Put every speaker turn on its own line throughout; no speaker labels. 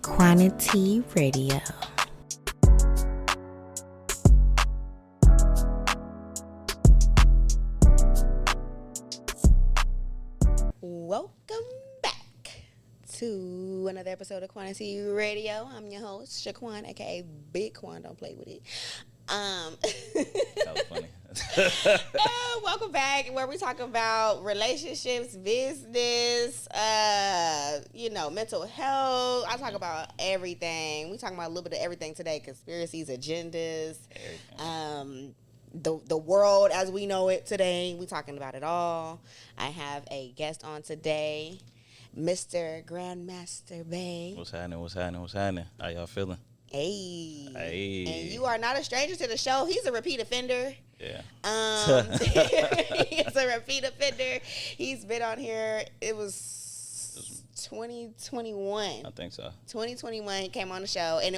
Quantity Radio. Welcome back to another episode of Quantity Radio. I'm your host, Shaquan, aka Big Quan. Don't play with it.
That was funny.
Welcome back, where we talk about relationships, business, mental health. I talk about everything. We talk about a little bit of everything today: conspiracies, agendas, the world as we know it today. We talking about it all. I have a guest on today, Mr. Grandmaster Bey.
What's happening? How y'all feeling?
Hey. And you are not a stranger to the show. He's a repeat offender.
Yeah.
He's a repeat offender. He's been on here. It was 2021.
I think so.
2021, he came on the show, and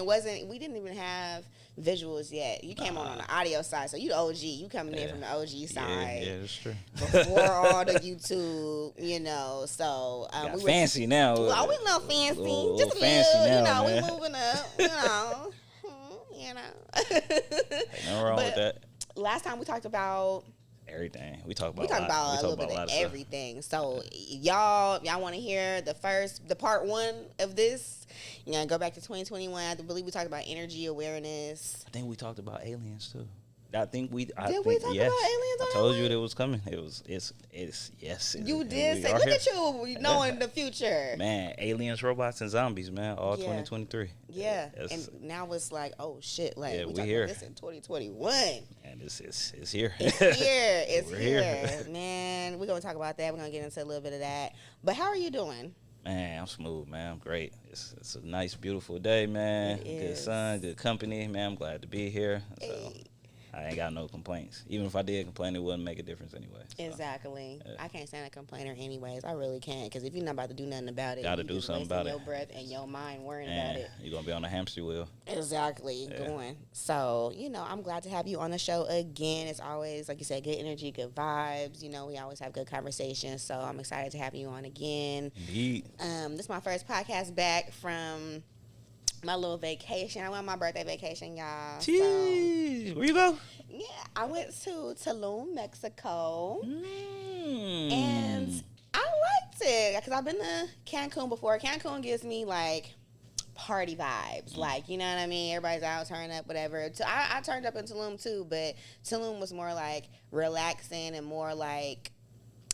we didn't even have visuals yet. You came on the audio side, so you the OG. You coming in from the OG side.
Yeah, that's true.
Before all the YouTube, so.
We fancy now.
Well, we know fancy. Just a
fancy
little,
now,
we moving up,
Ain't nothing wrong with that.
Last time we talked about
everything. We talked about
a little bit of everything. So y'all want to hear the part one of this? Go back to 2021. I believe we talked about energy awareness.
I think we talked about aliens too. Did we talk
about aliens?
I told you it was coming. It's yes.
You did say, look at you knowing the future.
Man, aliens, robots, and zombies, man. All 2023.
Yeah. And now it's like, oh shit, like we talked
here.
about this in 2021.
And it's here.
It's here. Man, we're gonna talk about that. We're gonna get into a little bit of that. But how are you doing?
Man, I'm smooth, man. I'm great. It's a nice, beautiful day, man. Good sun, good company, man. I'm glad to be here. So I ain't got no complaints. Even if I did complain, it wouldn't make a difference anyway. So,
exactly. I can't stand a complainer anyways. I really can't, because if you're not about to do nothing about it,
gotta do something about it.
Your breath and your mind worrying about it.
You're gonna be on a hamster wheel.
Exactly. Yeah. Going. So, I'm glad to have you on the show again. It's always, like you said, good energy, good vibes. We always have good conversations. So I'm excited to have you on again.
Indeed.
This is my first podcast back from my little vacation. I went on my birthday vacation, y'all.
Jeez. Where you go?
Yeah, I went to Tulum, Mexico. And I liked it because I've been to Cancun before. Cancun gives me like party vibes. Like, you know what I mean? Everybody's out, turning up, whatever. I turned up in Tulum too, but Tulum was more like relaxing and more like,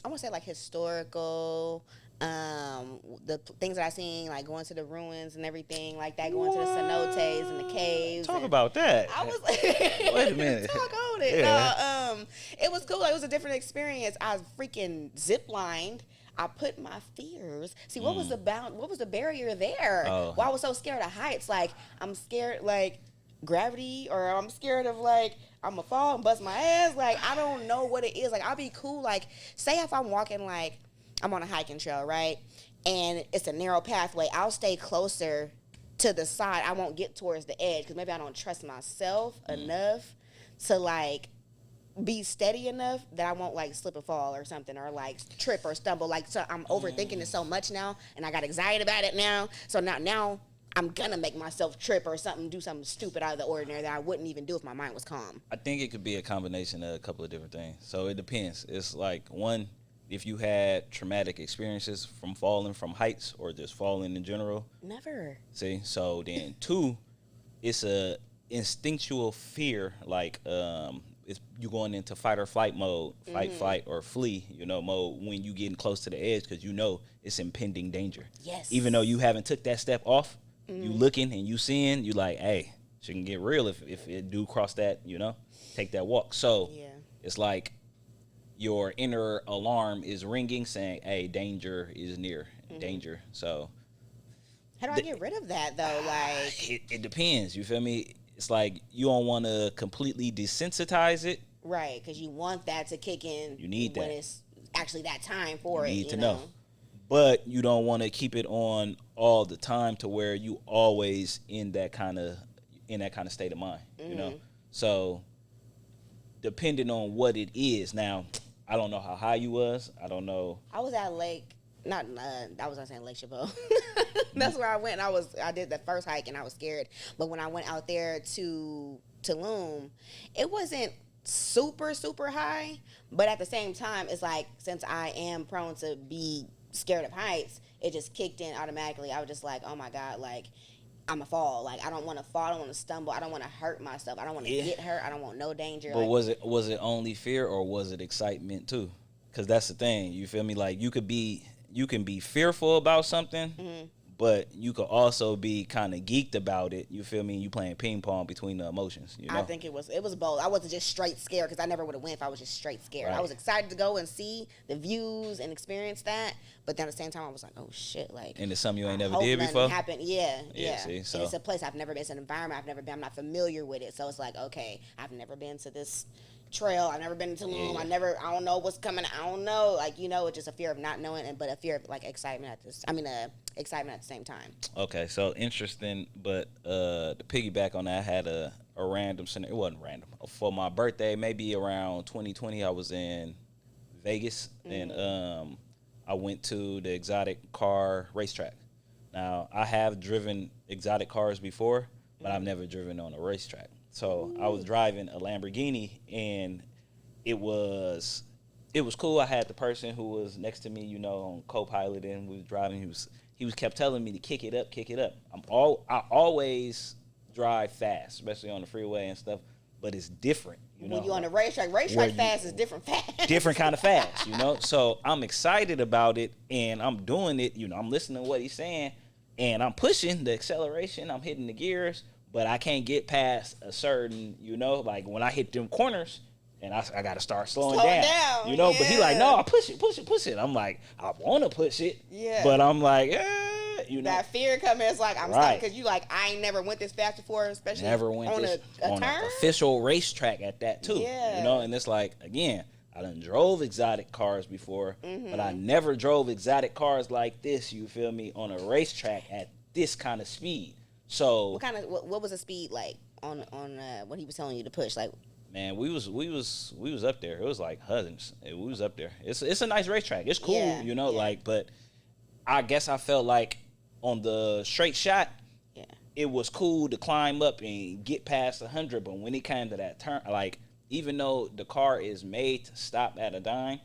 I want to say like historical. The things that I seen, like going to the ruins and everything like that, going to the cenotes and the caves.
Talk about that.
I was
wait a minute.
Talk on it. Yeah. No, it was cool. It was a different experience. I was freaking zip-lined. I put my fears. See, what was the barrier there?
Oh.
Well, I was so scared of heights. Like, I'm scared, like, gravity, or I'm scared of, like, I'm gonna fall and bust my ass. Like, I don't know what it is. Like, I'll be cool. Like, say if I'm walking, like, I'm on a hiking trail, right? And it's a narrow pathway. I'll stay closer to the side. I won't get towards the edge because maybe I don't trust myself enough to, like, be steady enough that I won't, like, slip and fall or something, or, like, trip or stumble. Like, so I'm overthinking it so much now, and I got anxiety about it now. So now I'm gonna make myself trip or something, do something stupid out of the ordinary that I wouldn't even do if my mind was calm.
I think it could be a combination of a couple of different things. So it depends. It's like, one, if you had traumatic experiences from falling from heights or just falling in general.
Never.
See? So then, two, it's a instinctual fear, like it's you going into fight or flight mode, fight or flee, mode when you getting close to the edge because it's impending danger.
Yes.
Even though you haven't took that step off, you looking and you seeing, you like, hey, she can get real if it do cross that, take that walk. So it's like, your inner alarm is ringing saying, hey, danger is near, danger. So
how do I get rid of that, though? Like,
it depends. You feel me? It's like you don't want to completely desensitize it.
Right, because you want that to kick in.
You need
when
that.
It's actually that time for
you
it.
Need to know. But you don't want to keep it on all the time to where you always in that kind of state of mind, So depending on what it is. Now, I don't know how high you was. I don't know.
I was at Lake, not I was not saying Lake Chabot. That's where I went. And I did the first hike and I was scared. But when I went out there to Tulum, it wasn't super super high. But at the same time, it's like since I am prone to be scared of heights, it just kicked in automatically. I was just like, oh my God, like I'm a fall. Like I don't want to fall. I don't want to stumble. I don't want to hurt myself. I don't want to get hurt. I don't want no danger.
But like, was it only fear or was it excitement too? Because that's the thing. You feel me? Like you can be fearful about something, but you could also be kind of geeked about it. You feel me? You playing ping pong between the emotions. You know?
I think it was both. I wasn't just straight scared because I never would have went if I was just straight scared.
Right.
I was excited to go and see the views and experience that, but then at the same time I was like, oh shit, like.
And it's something you ain't never did before.
Happened. Yeah.
See, so.
And it's a place I've never been. It's an environment I've never been. I'm not familiar with it, so it's like, okay, I've never been to this trail. I've never been to Tulum. I don't know what's coming. I don't know. Like, you know, it's just a fear of not knowing, but a fear of like excitement excitement at the same time.
Okay, so interesting, but to piggyback on that, I had a random scenario. It wasn't random. For my birthday, maybe around 2020, I was in Vegas, and I went to the exotic car racetrack. Now, I have driven exotic cars before, but I've never driven on a racetrack. So I was driving a Lamborghini, and it was cool. I had the person who was next to me, you know, on co-pilot, and we was driving. He was kept telling me to kick it up. I always drive fast, especially on the freeway and stuff. But it's different, you know.
When you on the racetrack fast is different fast.
Different kind of fast, you know. So I'm excited about it, and I'm doing it. You know, I'm listening to what he's saying, and I'm pushing the acceleration. I'm hitting the gears. But I can't get past a certain, you know, like when I hit them corners, and I got to start slowing down, you know. Yeah. But he like, no, push it. I'm like, I want to push it, but I'm like, you know.
That fear coming is like, I'm stopping because you like, I ain't never went this fast before, especially on an
official racetrack at that too, you know. And it's like, again, I done drove exotic cars before, but I never drove exotic cars like this, you feel me, on a racetrack at this kind of speed. So
what was the speed like on what he was telling you to push? Like,
man, we was up there. It was like hundreds. We was up there. It's a nice racetrack. It's cool, you know, like, but I guess I felt like on the straight shot, it was cool to climb up and get past 100, but when it came to that turn, like, even though the car is made to stop at a dime,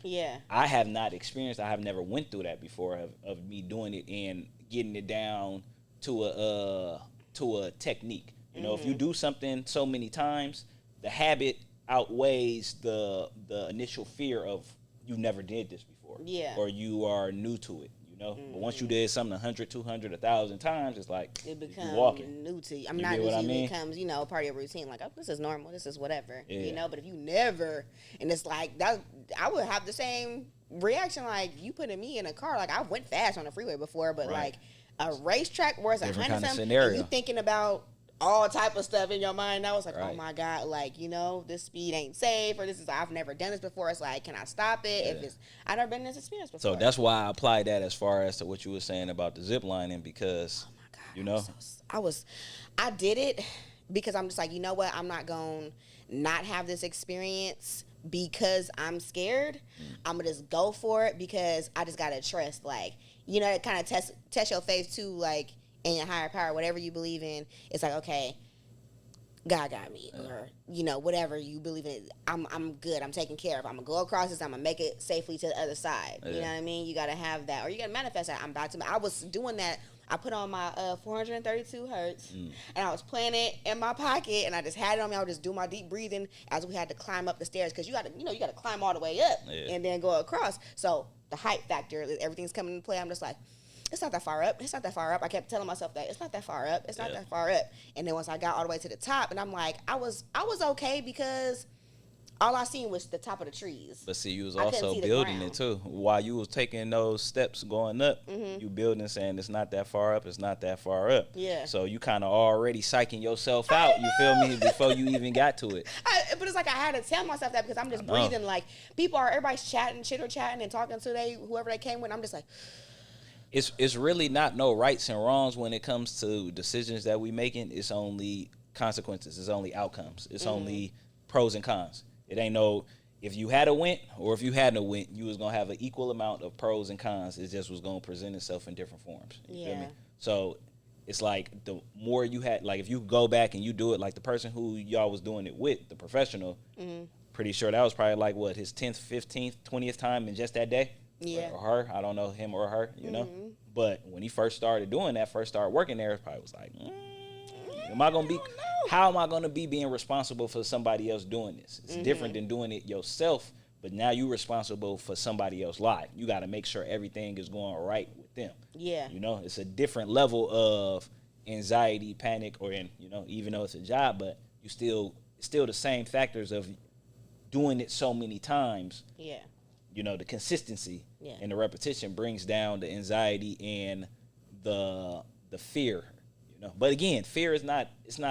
I have not experienced, I have never went through that before of me doing it and getting it down to a technique. You know, if you do something so many times, the habit outweighs the initial fear of you never did this before. Or you are new to it, you know. But once you did something 100, 200, 1,000 times, it's like
it becomes
walking.
New to you. I'm not new to you. It becomes, you know, part of your routine. Like, oh, this is normal. This is whatever. You know, but if you never, and it's like that, I would have the same reaction. Like, you putting me in a car. Like, I went fast on the freeway before, but like a racetrack where it's 100 something, and you thinking about all type of stuff in your mind. I was like, oh my God, like, you know, this speed ain't safe, or this is, I've never done this before. It's like, can I stop it? If it's, I've never been in this experience before.
So that's why I applied that as far as to what you were saying about the zip lining, because, oh my God, you know,
I did it because I'm just like, you know what? I'm not going to not have this experience because I'm scared. I'm going to just go for it because I just got to trust, like, you know, it kind of test your faith too, like, in your higher power, whatever you believe in. It's like, okay, God got me, or, you know, whatever you believe in. I'm good. I'm taken care of. I'm gonna go across this. I'm gonna make it safely to the other side. You know what I mean? You gotta have that, or you gotta manifest that. I'm about to. I was doing that. I put on my 432 hertz, and I was playing it in my pocket, and I just had it on me. I would just do my deep breathing as we had to climb up the stairs, because you gotta climb all the way up and then go across. So the height factor, everything's coming into play. I'm just like, it's not that far up. It's not that far up. I kept telling myself that it's not that far up. It's not that far up. And then once I got all the way to the top, and I'm like, I was okay, because all I seen was the top of the trees.
But see, you was also building it too. While you was taking those steps going up, you building, saying it's not that far up. It's not that far up.
Yeah.
So you kind of already psyching yourself out. You feel me? Before you even got to it.
But it's like I had to tell myself that, because I'm just breathing. Like, everybody's chatting, chitter chatting, and talking to whoever they came with. I'm just like.
It's really not no rights and wrongs when it comes to decisions that we making. It's only consequences. It's only outcomes. It's only pros and cons. It ain't no, if you had a went or if you hadn't a went, you was gonna have an equal amount of pros and cons. It just was gonna present itself in different forms. You feel me? So it's like the more you had, like if you go back and you do it, like the person who y'all was doing it with, the professional, pretty sure that was probably like what, his 10th, 15th, 20th time in just that day.
Yeah.
Or her. I don't know him or her, you know. But when he first started doing that, first started working there, it probably was like, am I gonna be? How am I gonna be being responsible for somebody else doing this? It's different than doing it yourself, but now you're responsible for somebody else's life. You got to make sure everything is going right with them.
Yeah.
You know, it's a different level of anxiety, panic, or even though it's a job, but you still the same factors of doing it so many times.
Yeah.
You know, the consistency and the repetition brings down the anxiety and the fear. You know, but again, fear is not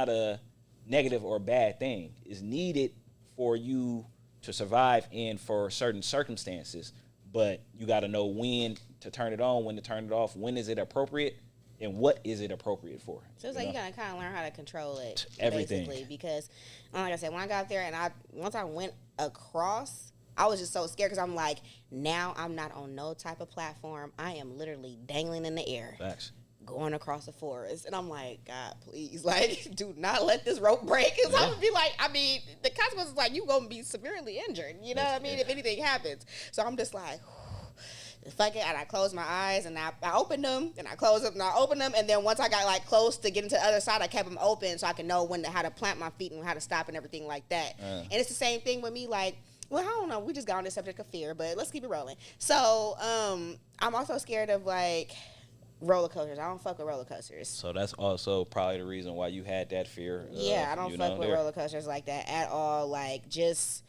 a negative or bad thing. It's needed for you to survive and for certain circumstances. But you got to know when to turn it on, when to turn it off, when is it appropriate, and what is it appropriate for.
So it's like you got to kind of learn how to control it.
Everything.
Basically, because like I said, when I got there and once I went across, I was just so scared because I'm like, now I'm not on no type of platform. I am literally dangling in the air.
Facts.
Going across the forest. And I'm like, God, please, like, do not let this rope break. Because I'm going to be like, I mean, the consequences is like, you going to be severely injured. You know what I mean? If anything happens. So I'm just like, fuck it. And I closed my eyes and I opened them and I closed them and I opened them. And then once I got like close to getting to the other side, I kept them open so I could know how to plant my feet and how to stop and everything like that. And it's the same thing with me, like, well, I don't know. We just got on this subject of fear, but let's keep it rolling. So I'm also scared of like roller coasters. I don't fuck with roller coasters.
So that's also probably the reason why you had that fear.
Yeah, I don't fuck with roller coasters like that at all. Like, just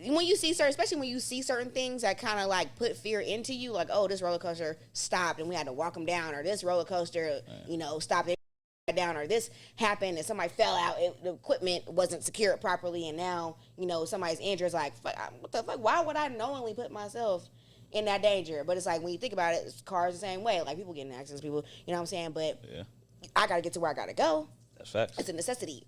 when you see especially when you see certain things that kind of like put fear into you, like, oh, this roller coaster stopped and we had to walk them down, or this roller coaster, stopped it down, or this happened and somebody fell out, the equipment wasn't secured properly, and now somebody's injured. It's like, fuck, what the fuck? Why would I knowingly put myself in that danger? But it's like, when you think about it, cars the same way. Like, people get in accidents, people, you know what I'm saying? But I gotta get to where I gotta go.
That's facts.
It's a necessity.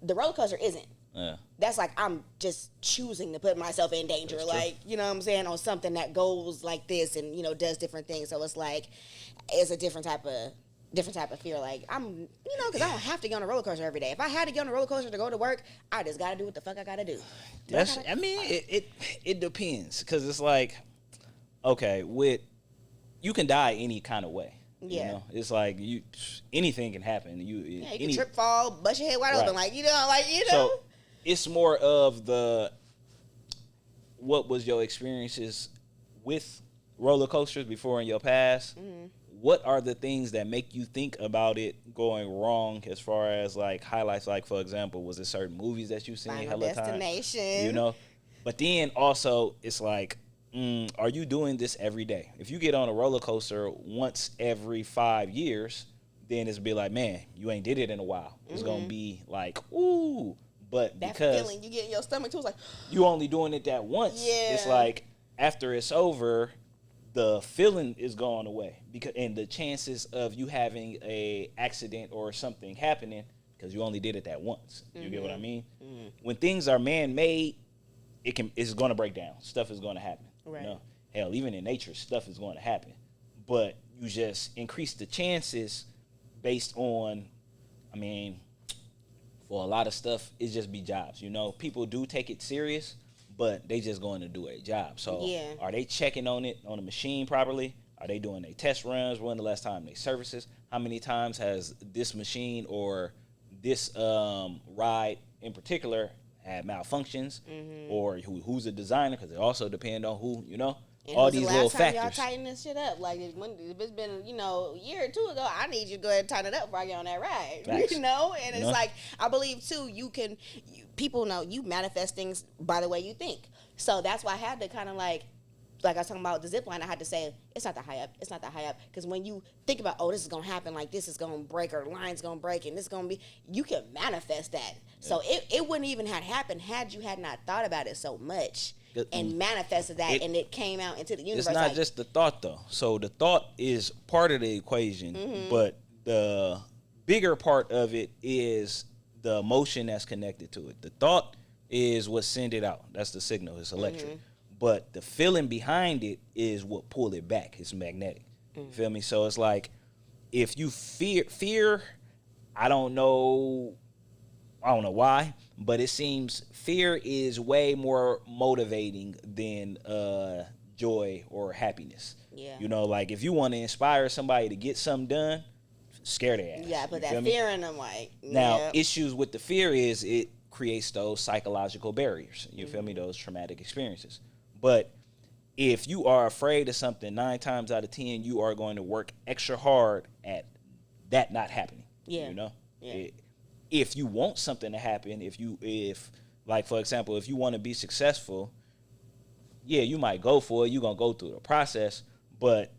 The roller coaster isn't.
Yeah.
That's like, I'm just choosing to put myself in danger. That's like, true. You know what I'm saying, on something that goes like this and does different things. So it's like, it's a different type of fear. Like, I'm, because I don't have to get on a roller coaster every day. If I had to get on a roller coaster to go to work, I just got to do what the fuck I got to do.
It depends. Because it's like, okay, you can die any kind of way.
Yeah.
It's like anything can happen.
You can trip, fall, bust your head wide open. Like,
So it's more of what was your experiences with roller coasters before in your past? Mm-hmm. What are the things that make you think about it going wrong, as far as like highlights? Like, for example, was it certain movies that you've seen
Final
hella
Destination.
times? But then also it's like, are you doing this every day? If you get on a roller coaster once every 5 years, then it's be like, man, you ain't did it in a while. It's gonna be like, ooh. But
that
because
feeling you get in your stomach too, it's like,
you only doing it that once.
Yeah.
It's like, after it's over, the feeling is gone away, and the chances of you having a accident or something happening, because you only did it that once. You get what I mean? Mm-hmm. When things are man-made, it's going to break down. Stuff is going to happen.
Right.
Hell, even in nature, stuff is going to happen. But you just increase the chances based on, for a lot of stuff, it just be jobs. People do take it serious, but they just going to do a job. So Are they checking on it, on the machine properly? Are they doing their test runs? When the last time they services? How many times has this machine or this ride in particular had malfunctions? Mm-hmm. Or who's the designer? Because it also depend on who,
and
all these little factors.
Y'all tighten this shit up. Like, if it's been, a year or two ago, I need you to go ahead and tighten it up before I get on that ride.
Facts.
And it's like, I believe too, people know you manifest things by the way you think. So that's why I had to kind of like I was talking about the zip line, I had to say, it's not that high up. It's not that high up. Because when you think about, oh, this is going to happen, like this is going to break, or line's going to break, and this is going to be, you can manifest that. Yeah. So it wouldn't even have happened had you had not thought about it so much and manifested that, and it came out into the universe.
It's not just the thought, though. So the thought is part of the equation, but the bigger part of it is the emotion that's connected to it. The thought is what send it out. That's the signal. It's electric. But the feeling behind it is what pull it back. It's magnetic. You feel me? So it's like if you fear, I don't know why, but it seems fear is way more motivating than joy or happiness.
Yeah.
You know, like if you want to inspire somebody to get something done, scare their ass.
Yeah, put
You feel
that
me?
fear in them, like.
Now, issues with the fear is it creates those psychological barriers. You feel me? Those traumatic experiences. But if you are afraid of something, 9 times out of 10, you are going to work extra hard at that not happening.
Yeah.
You know?
Yeah.
If you want something to happen, if like, for example, if you want to be successful, yeah, you might go for it. You're going to go through the process. But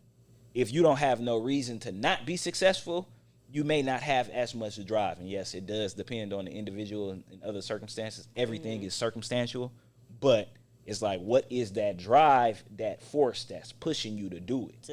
if you don't have no reason to not be successful, you may not have as much drive. And yes, it does depend on the individual and other circumstances. Everything is circumstantial. But it's like, what is that drive, that force that's pushing you to do it?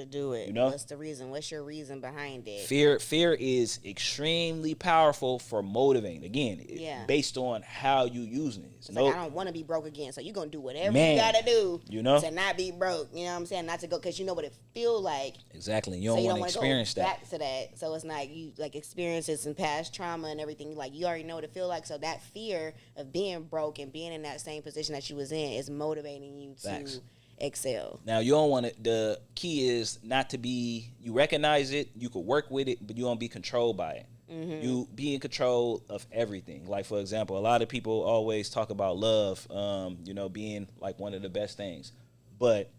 You know?
What's the reason? What's your reason behind it?
Fear is extremely powerful for motivating. Again, based on how you using it.
It's like, I don't want to be broke again, so you're going to do whatever you got to do to not be broke. You know what I'm saying? Not to go, because you know what it feel like.
Exactly. You don't want to experience that.
Back to that. So it's like you like experiences and past trauma and everything. Like you already know what it feel like. So that fear of being broke and being in that same position that you was in is motivating you to excel.
Now you don't want to. The key is not to be. You recognize it. You could work with it, but you don't be controlled by it. You be in control of everything. Like, for example, a lot of people always talk about love, being like one of the best things. But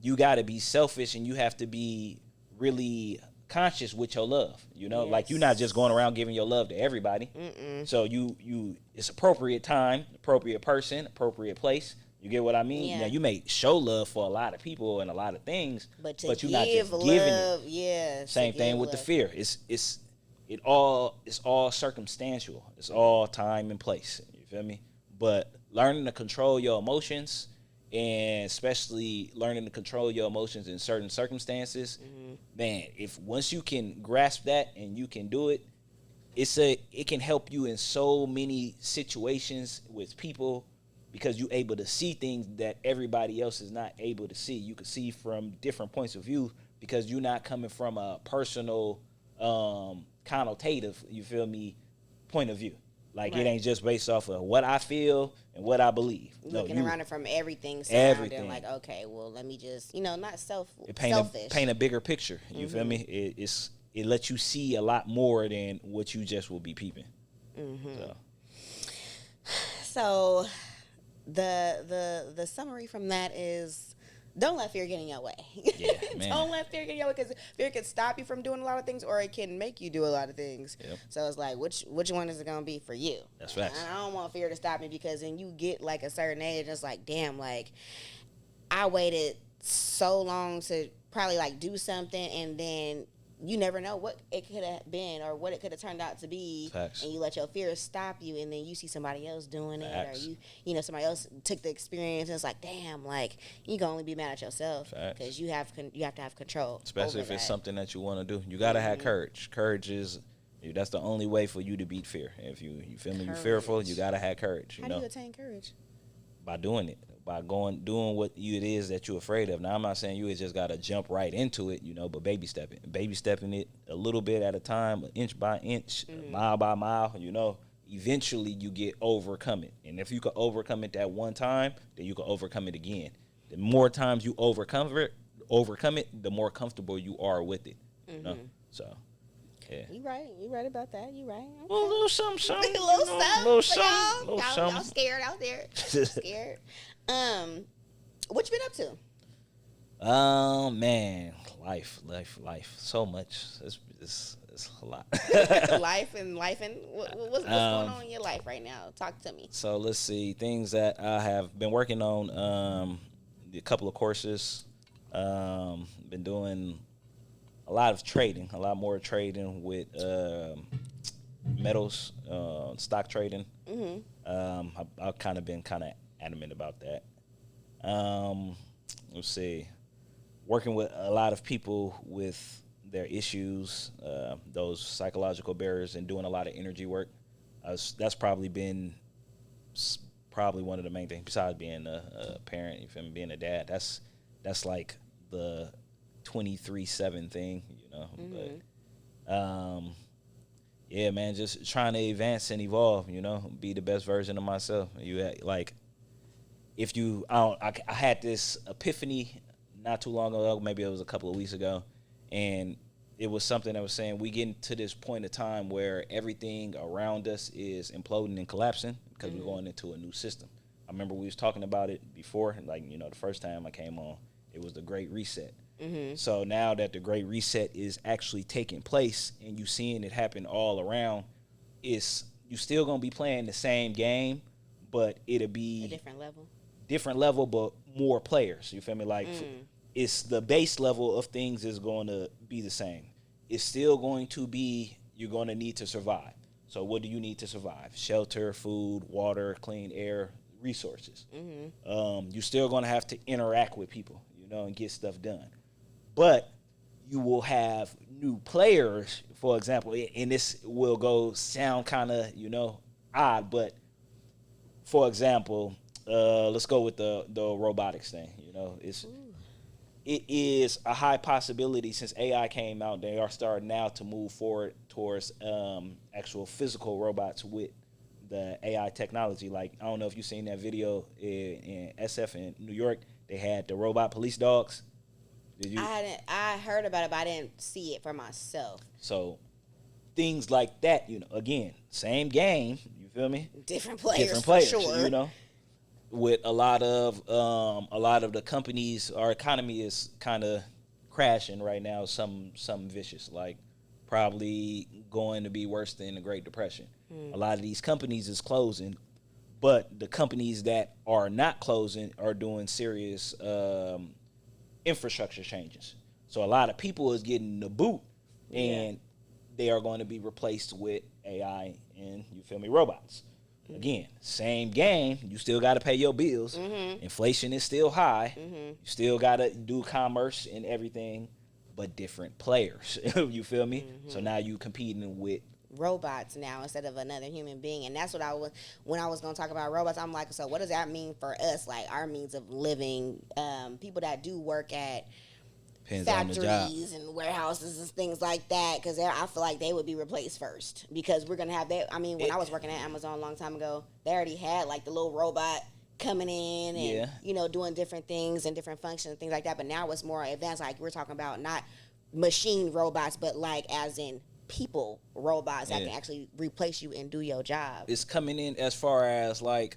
you got to be selfish, and you have to be really conscious with your love. You know, like you're not just going around giving your love to everybody. So you it's appropriate time, appropriate person, appropriate place. You get what I mean?
Yeah.
Now, you may show love for a lot of people and a lot of things,
but
you're not just giving it.
Yeah.
Same thing with the fear. It's all circumstantial. It's all time and place. You feel me? But learning to control your emotions, and especially learning to control your emotions in certain circumstances, man, if once you can grasp that and you can do it, it can help you in so many situations with people, because you're able to see things that everybody else is not able to see. You can see from different points of view because you're not coming from a personal, connotative, you feel me, point of view. Like, it ain't just based off of what I feel and what I believe.
Looking around it from everything surrounding, like, okay, well, let me just, not selfish.
Paint a bigger picture. You feel me? It lets you see a lot more than what you just will be peeping.
So the summary from that is, don't let fear get in your way.
Yeah, man.
Don't let fear get in your way, because fear can stop you from doing a lot of things, or it can make you do a lot of things.
Yep.
So it's like, which one is it going to be for you?
That's right.
I don't want fear to stop me, because then you get like a certain age, it's like, damn, like I waited so long to probably like do something, and then you never know what it could have been or what it could have turned out to be.
Facts.
And you let your fears stop you, and then you see somebody else doing
Facts.
it, or somebody else took the experience, and it's like, damn, like you can only be mad at yourself, because you have to have control.
Especially if it's something that you want to do, you gotta have courage. Courage is that's the only way for you to beat fear. If you feel me, you're fearful, you gotta have courage.
How do you attain courage?
By doing it. By doing what it is that you're afraid of. Now, I'm not saying you just got to jump right into it, but baby stepping it a little bit at a time, inch by inch, mile by mile, eventually you get overcome it. And if you can overcome it that one time, then you can overcome it again. The more times you overcome it, the more comfortable you are with it. So, yeah.
You right about that. You right. Okay.
Well, a little something.
Little something. Y'all scared out there. Scared. What you been up to?
Man, life. So much. It's a lot.
life and what's going on in your life right now? Talk to me.
So let's see things that I have been working on. A couple of courses. Been doing a lot more trading with metals, stock trading. I've kind of been adamant about that. Let's see, working with a lot of people with their issues, those psychological barriers, and doing a lot of energy work. That's probably been probably one of the main things besides being a parent. You feel me? Being a dad. That's like the 23/7 thing, you know.
Mm-hmm.
But yeah, man, just trying to advance and evolve, you know, be the best version of myself. Like, if you, I had this epiphany not too long ago, maybe it was a couple of weeks ago, and it was something that was saying we getting to this point of time where everything around us is imploding and collapsing because we're going into a new system. I remember we was talking about it before, like, you know, the first time I came on, it was the Great Reset.
Mm-hmm.
So now that the Great Reset is actually taking place and you seeing it happen all around, you still gonna be playing the same game, but it'll be
A different
level, but more players. You feel me? Like, it's the base level of things is going to be the same. It's still going to be, you're going to need to survive. So what do you need to survive? Shelter, food, water, clean air, resources.
Mm-hmm.
You're still going to have to interact with people, you know, and get stuff done. But you will have new players, for example, and this will sound kind of, you know, odd, but for example, let's go with the robotics thing. You know, it is a high possibility since AI came out. They are starting now to move forward towards actual physical robots with the AI technology. Like, I don't know if you've seen that video in SF in New York. They had the robot police dogs. Did you?
I heard about it, but I didn't see it for myself.
So things like that, you know, again, same game. You feel me?
Different players, for sure.
You know, with a lot of the companies, our economy is kind of crashing right now. Some vicious, like probably going to be worse than the Great Depression. A lot of these companies is closing, but the companies that are not closing are doing serious infrastructure changes. So a lot of people is getting the boot, and they are going to be replaced with AI and, you feel me, robots. Again, same game. You still got to pay your bills. Inflation is still high. You still got to do commerce and everything, but different players. You feel me? So now you competing with
robots now instead of another human being. And that's what when I was going to talk about robots, I'm like, so what does that mean for us? Like our means of living, people that do work at factories and warehouses and things like that, because I feel like they would be replaced first, because we're going to have that. I mean, when I was working at Amazon a long time ago, they already had like the little robot coming in and, you know, doing different things and different functions and things like that. But now it's more advanced. Like we're talking about not machine robots, but like as in people robots that can actually replace you and do your job.
It's coming in as far as like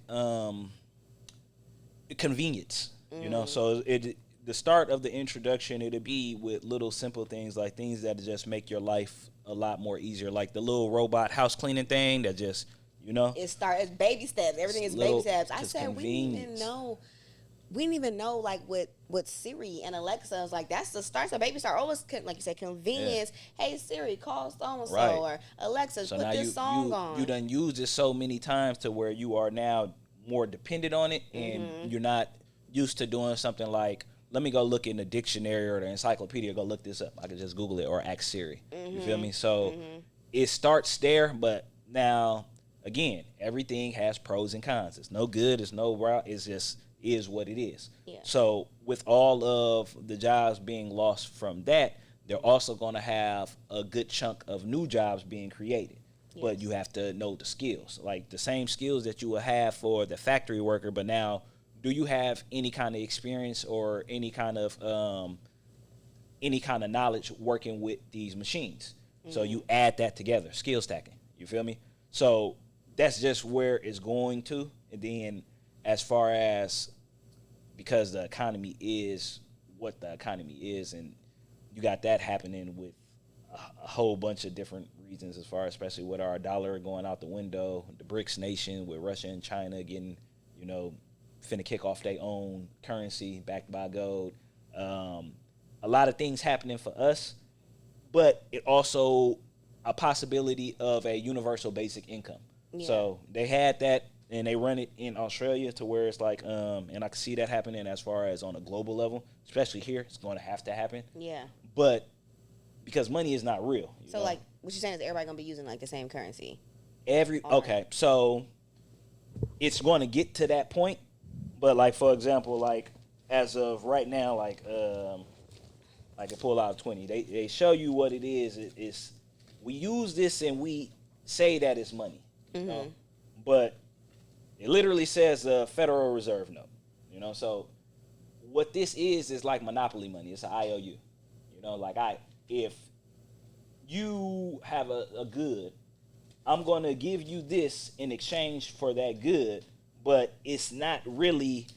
convenience, you know. So the start of the introduction, it'll be with little simple things, like things that just make your life a lot more easier, like the little robot house cleaning thing that just, you know, it's baby steps. Everything is baby steps. I said we didn't even know like with Siri and Alexa was like, that's the start. So baby start always, like you said, convenience. Hey Siri, call so and so, or Alexa, put this song on. You done used it so many times to where you are now more dependent on it, and you're not used to doing something like, let me go look in the dictionary or the encyclopedia, go look this up. I can just Google it or ask Siri. You feel me? So it starts there, but now again, everything has pros and cons. It's no good. It's no route. It's just is what it is. Yeah. So with all of the jobs being lost from that, they're also going to have a good chunk of new jobs being created. Yes. But you have to know the skills, like the same skills that you will have for the factory worker. But now, do you have any kind of experience or any kind of knowledge working with these machines? So you add that together, skill stacking. You feel me? So that's just where it's going to. And then as far as, because the economy is what the economy is, and you got that happening with a whole bunch of different reasons, as far as especially with our dollar going out the window, the BRICS nation with Russia and China getting, you know, finna kick off their own currency backed by gold. A lot of things happening for us, but it also a possibility of a universal basic income. Yeah. So they had that, and they run it in Australia to where it's like, and I can see that happening as far as on a global level, especially here, it's going to have to happen. Yeah. But because money is not real.
So, like, what you're saying is everybody going to be using, like, the same currency?
Okay, so it's going to get to that point. But like, for example, like as of right now, like I can pull out 20. They show you what it is. It's we use this and we say that it's money, but it literally says a Federal Reserve note. So what this is like monopoly money. It's an IOU. Like if you have a good, I'm going to give you this in exchange for that good, but it's not really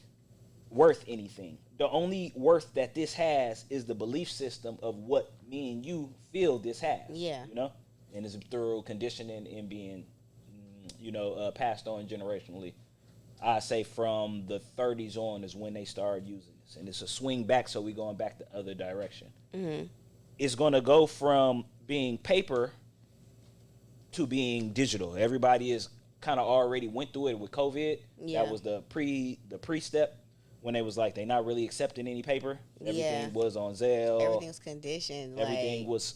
worth anything. The only worth that this has is the belief system of what me and you feel this has.
Yeah.
And it's through conditioning and being, passed on generationally. I say from the 30s on is when they started using this. And it's a swing back, so we're going back the other direction. Mm-hmm. It's going to go from being paper to being digital. Everybody is kind of already went through it with COVID. Yeah. That was the pre-step. When they was like, they not really accepting any paper. Everything was on Zelle.
Everything's conditioned.
Everything was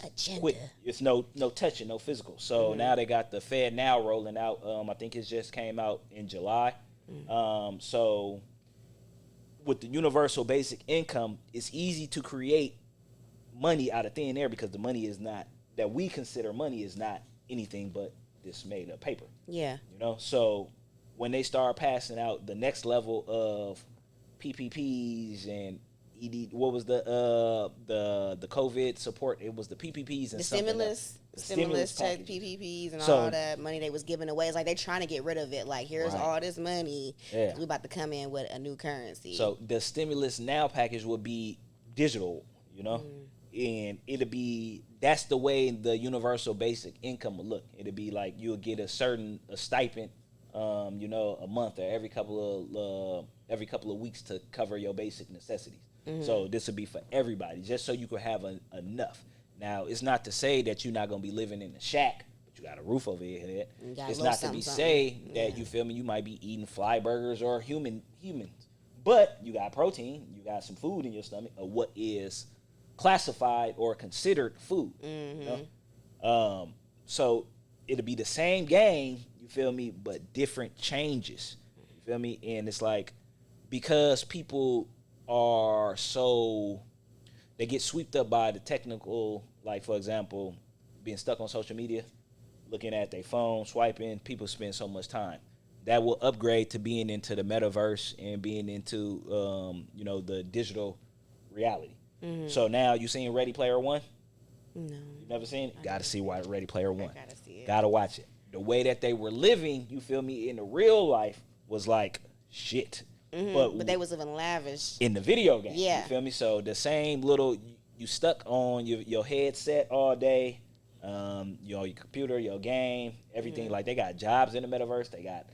agenda.
quick. It's no touching, no physical. So now they got the Fed now rolling out. I think it just came out in July. So with the universal basic income, it's easy to create money out of thin air because the money is not, that we consider money is not anything but this made of paper.
Yeah.
So when they start passing out the next level of PPPs and ED, what was the COVID support? It was the PPPs and
the stimulus check, PPPs, and all that money they was giving away. It's like they're trying to get rid of it. Like, here's all this money. Yeah. We about to come in with a new currency.
So the stimulus now package would be digital, and it'll be, that's the way the universal basic income would look. It'll be like you'll get a stipend. A month or every couple of weeks to cover your basic necessities. So this would be for everybody, just so you could have enough. Now, it's not to say that you're not gonna be living in a shack, but you got a roof over your head. It's not to be say that you feel me. You might be eating fly burgers or humans, but you got protein, you got some food in your stomach, or what is classified or considered food. So it'll be the same game. You feel me? But different changes. You feel me? And it's like, because people are they get swept up by the technical, like, for example, being stuck on social media, looking at their phone, swiping, people spend so much time. That will upgrade to being into the metaverse and being into, the digital reality. So now you seen Ready Player One? No. You never seen it? Got to see Ready Player One.
I got to see it.
Got to watch it. The way that they were living, you feel me, in the real life was like shit.
But they was living lavish.
In the video game.
Yeah.
You feel me? So the same little, you stuck on your headset all day, your computer, your game, everything. Like, they got jobs in the metaverse. They got,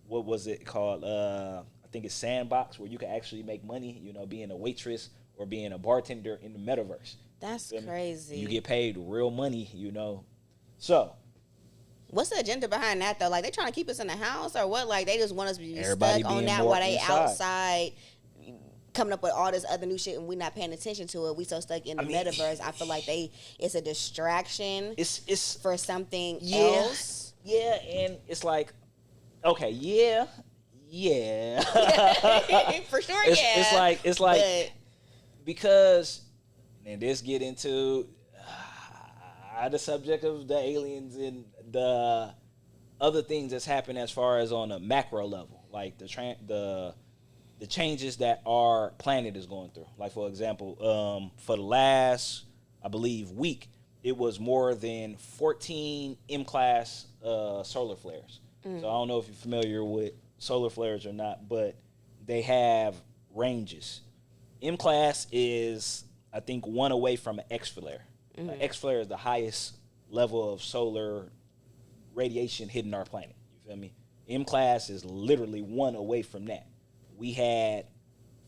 what was it called? I think it's Sandbox, where you can actually make money, being a waitress or being a bartender in the metaverse.
That's crazy.
You get paid real money, So,
what's the agenda behind that, though? Like, they trying to keep us in the house or what? Like, they just want us to be
everybody
stuck on that while they outside coming up with all this other new shit and we not paying attention to it. We so stuck in the metaverse. I feel like it's a distraction.
It's
for something else.
Yeah, and it's like, okay, yeah.
For sure,
It's like but, because, and this get into the subject of the aliens and the other things that's happened as far as on a macro level, like the changes that our planet is going through. Like, for example, for the last, I believe, week, it was more than 14 M-class solar flares. So I don't know if you're familiar with solar flares or not, but they have ranges. M-class is, I think, one away from an X-flare. X-flare is the highest level of solar radiation hitting our planet. You feel me? M-class is literally one away from that. We had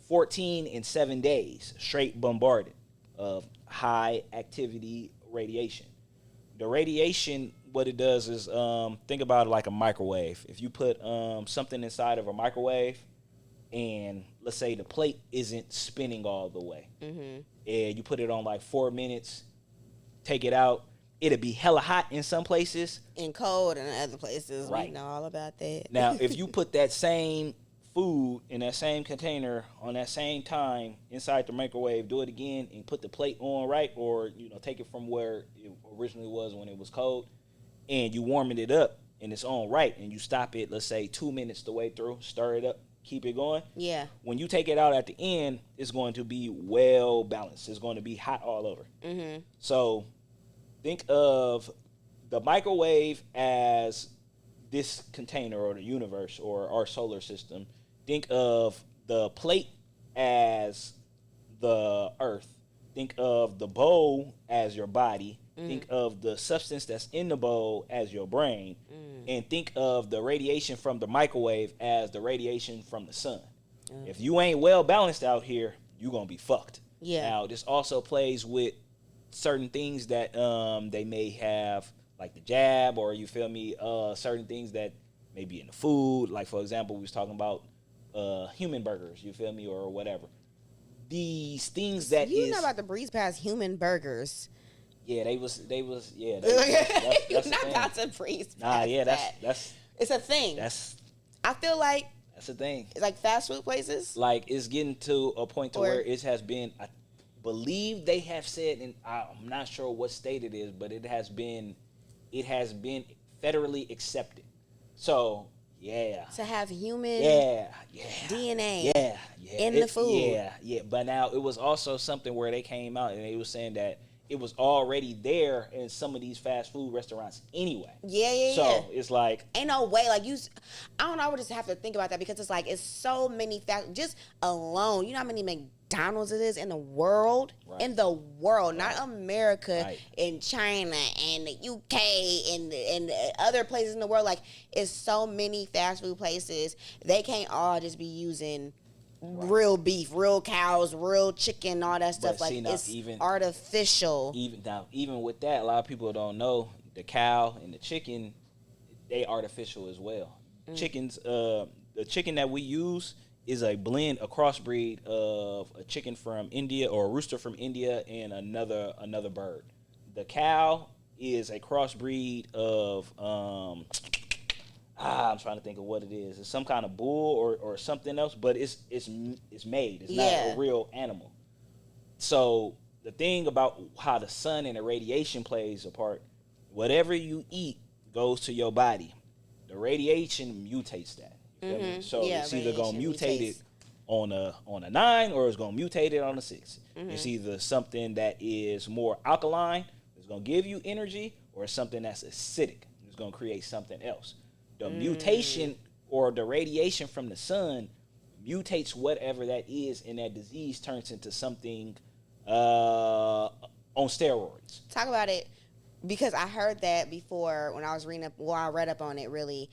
14 in 7 days straight bombarded of high activity radiation. The radiation, what it does is, think about it like a microwave. If you put something inside of a microwave and let's say the plate isn't spinning all the way, and you put it on like 4 minutes, take it out, it'll be hella hot in some places
and cold in other places.
Right.
We know all about that.
Now, if you put that same food in that same container on that same time inside the microwave, do it again and put the plate on right, or take it from where it originally was when it was cold, and you warming it up and it's on right, and you stop it, let's say 2 minutes the way through, stir it up, keep it going.
Yeah.
When you take it out at the end, it's going to be well balanced. It's going to be hot all over.
Mm-hmm.
So think of the microwave as this container or the universe or our solar system. Think of the plate as the earth. Think of the bowl as your body. Think of the substance that's in the bowl as your brain. And think of the radiation from the microwave as the radiation from the sun. If you ain't well balanced out here, you're going to be fucked.
Yeah.
Now, this also plays with certain things that they may have, like the jab, or you feel me, certain things that may be in the food. Like, for example, we was talking about human burgers, you feel me, or whatever. These things that
you know about to breeze past human burgers.
Yeah, they was that's
You're
the
not
thing.
about to breeze past
Nah, yeah,
that.
that's
It's a thing. I feel like
that's the thing.
it's like fast food places.
Like, it's getting to a point to
Or-
where it has been, I believe they have said, and I'm not sure what state it is, but it has been federally accepted. So, yeah.
To have human DNA in the food.
Yeah. But now it was also something where they came out and they were saying that it was already there in some of these fast food restaurants anyway.
Yeah.
So it's like,
ain't no way. Like, I don't know. I would just have to think about that because it's like, it's so many just alone. You know how many McDonald's it is in the world?
Right.
In the world, not America,
Right.
and China and the UK and other places in the world. Like, it's so many fast food places. They can't all just be using real beef, real cows, real chicken, all that stuff. Like, it's artificial.
Even with that, a lot of people don't know the cow and the chicken, they artificial as well. Chickens, the chicken that we use is a blend, a crossbreed of a chicken from India or a rooster from India and another bird. The cow is a crossbreed of I'm trying to think of what it is. It's some kind of bull or something else, but it's made. It's not a real animal. So the thing about how the sun and the radiation plays a part, whatever you eat goes to your body. The radiation mutates that. You feel me? So it's either gonna mutate it on a 9 or it's gonna mutate it on a 6. It's either something that is more alkaline, it's gonna give you energy, or it's something that's acidic, it's gonna create something else. The mutation or the radiation from the sun mutates whatever that is, and that disease turns into something on steroids.
Talk about it, because I heard that before when I was reading up. Well, I read up on it really.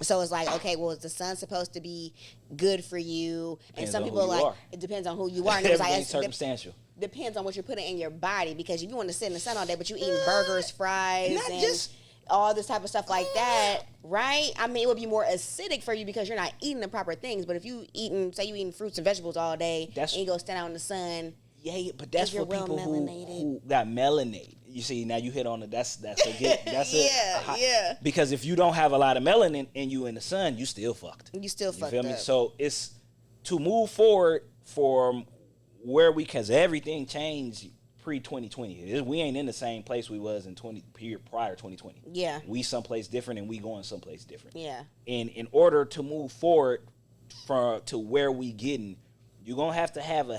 So it's like, okay, well, is the sun supposed to be good for you? And some people are like, it depends on who you are. And it was like,
circumstantial.
Depends on what you're putting in your body, because if you want to sit in the sun all day, but you eating burgers, fries, and just all this type of stuff like that, right? I mean, it would be more acidic for you because you're not eating the proper things. But if you eating fruits and vegetables all day, and you go stand out in the sun,
but that's for people who got melanated. You see, now you hit on it. That's because if you don't have a lot of melanin in you in the sun, you still fucked. You feel me? So it's to move forward from where because everything changed pre-2020. We ain't in the same place we was in prior 2020. Yeah. We someplace different and we going someplace different. Yeah. And in order to move forward to where we getting, you're going to have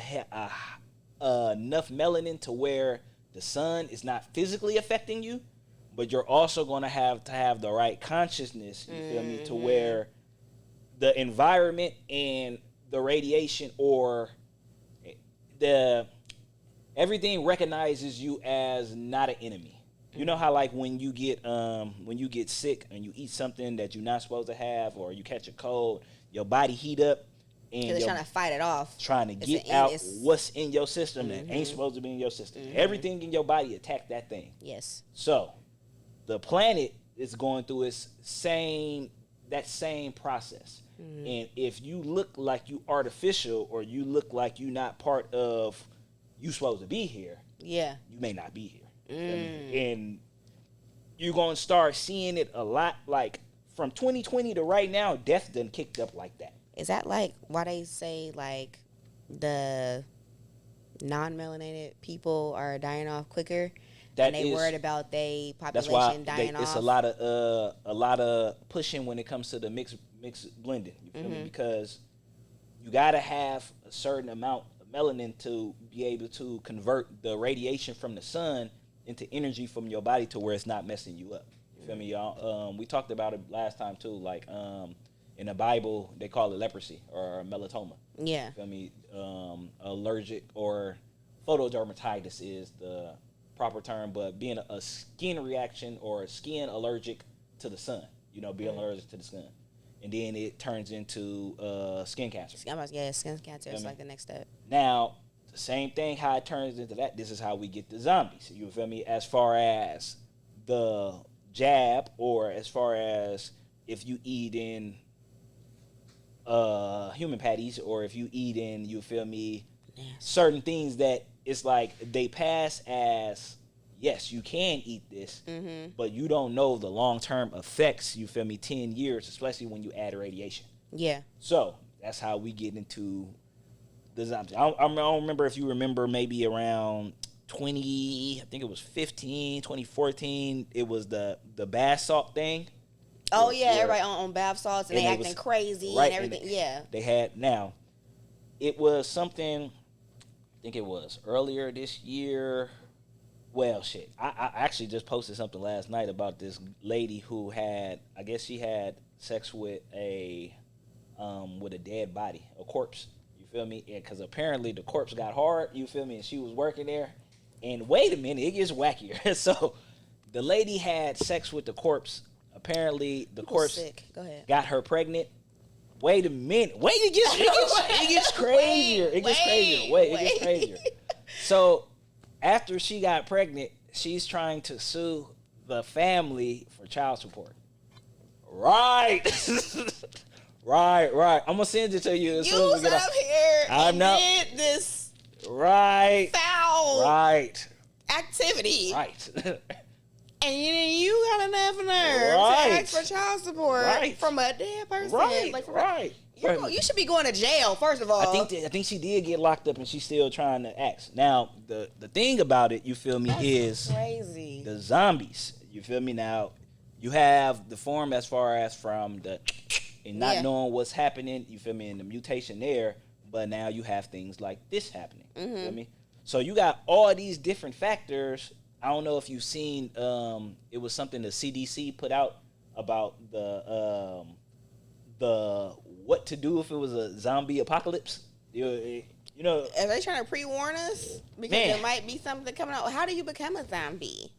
enough melanin to where the sun is not physically affecting you, but you're also going to have the right consciousness, you feel me, to where the environment and the radiation or everything recognizes you as not an enemy. You know how, like, when you get sick and you eat something that you're not supposed to have, or you catch a cold, your body heat up and
they're trying to fight it off,
trying to get out what's in your system that ain't supposed to be in your system. Everything in your body attack that thing. Yes. So the planet is going through that same process. And if you look like you artificial, or you look like you not part of, you supposed to be here, you may not be here. And you're gonna start seeing it a lot. Like from 2020 to right now, death done kicked up like that.
Is that like why they say like the non-melanated people are dying off quicker?
That
and they
is,
worried about they
that's why
population dying off.
it's a lot of pushing when it comes to the mixed blending. You feel me? Because you gotta have a certain amount of melanin to be able to convert the radiation from the sun into energy from your body to where it's not messing you up. You feel me, y'all? We talked about it last time too. Like in the Bible, they call it leprosy or melanoma.
Yeah.
You feel me? Allergic or photodermatitis is the proper term, but being a skin reaction or skin allergic to the sun, being allergic to the sun, and then it turns into skin cancer.
Yeah, skin cancer is like the next step.
Now, the same thing, how it turns into that, this is how we get the zombies. You feel me? As far as the jab, or as far as if you eat in human patties, or if you eat in, you feel me, certain things that it's like they pass as, yes, you can eat this, but you don't know the long-term effects, you feel me, 10 years, especially when you add radiation.
Yeah.
So that's how we get into the zombies. I don't remember if you remember, maybe around 2014, it was the bath salt thing.
Oh, yeah, everybody on bath salts, and they acting crazy and everything.
They had, now, it was something, I think it was earlier this year. Well, shit. I actually just posted something last night about this lady who had, I guess she had sex with a dead body, a corpse. You feel me? Because apparently the corpse got hard, you feel me? And she was working there. And wait a minute, it gets wackier. So the lady had sex with the corpse. Apparently the corpse got her pregnant. Wait a minute. Wait, it gets crazier. It gets crazier. So after she got pregnant, she's trying to sue the family for child support. Right. Right. I'm gonna send it to you as soon as we get off
here. I'm not did this foul activity.
Right.
And you got enough nerve to ask for child support from a dead person. You should be going to jail, first of all.
I think she did get locked up, and she's still trying to ask. Now, the thing about it, you feel me, is
crazy.
The zombies. You feel me? Now, you have the form as far as from the and not knowing what's happening. You feel me? And the mutation there, but now you have things like this happening. You feel me? So you got all these different factors. I don't know if you've seen. It was something the CDC put out about the what to do if it was a zombie apocalypse. You know,
are they trying to pre-warn us? Because there might be something coming out. How do you become a zombie?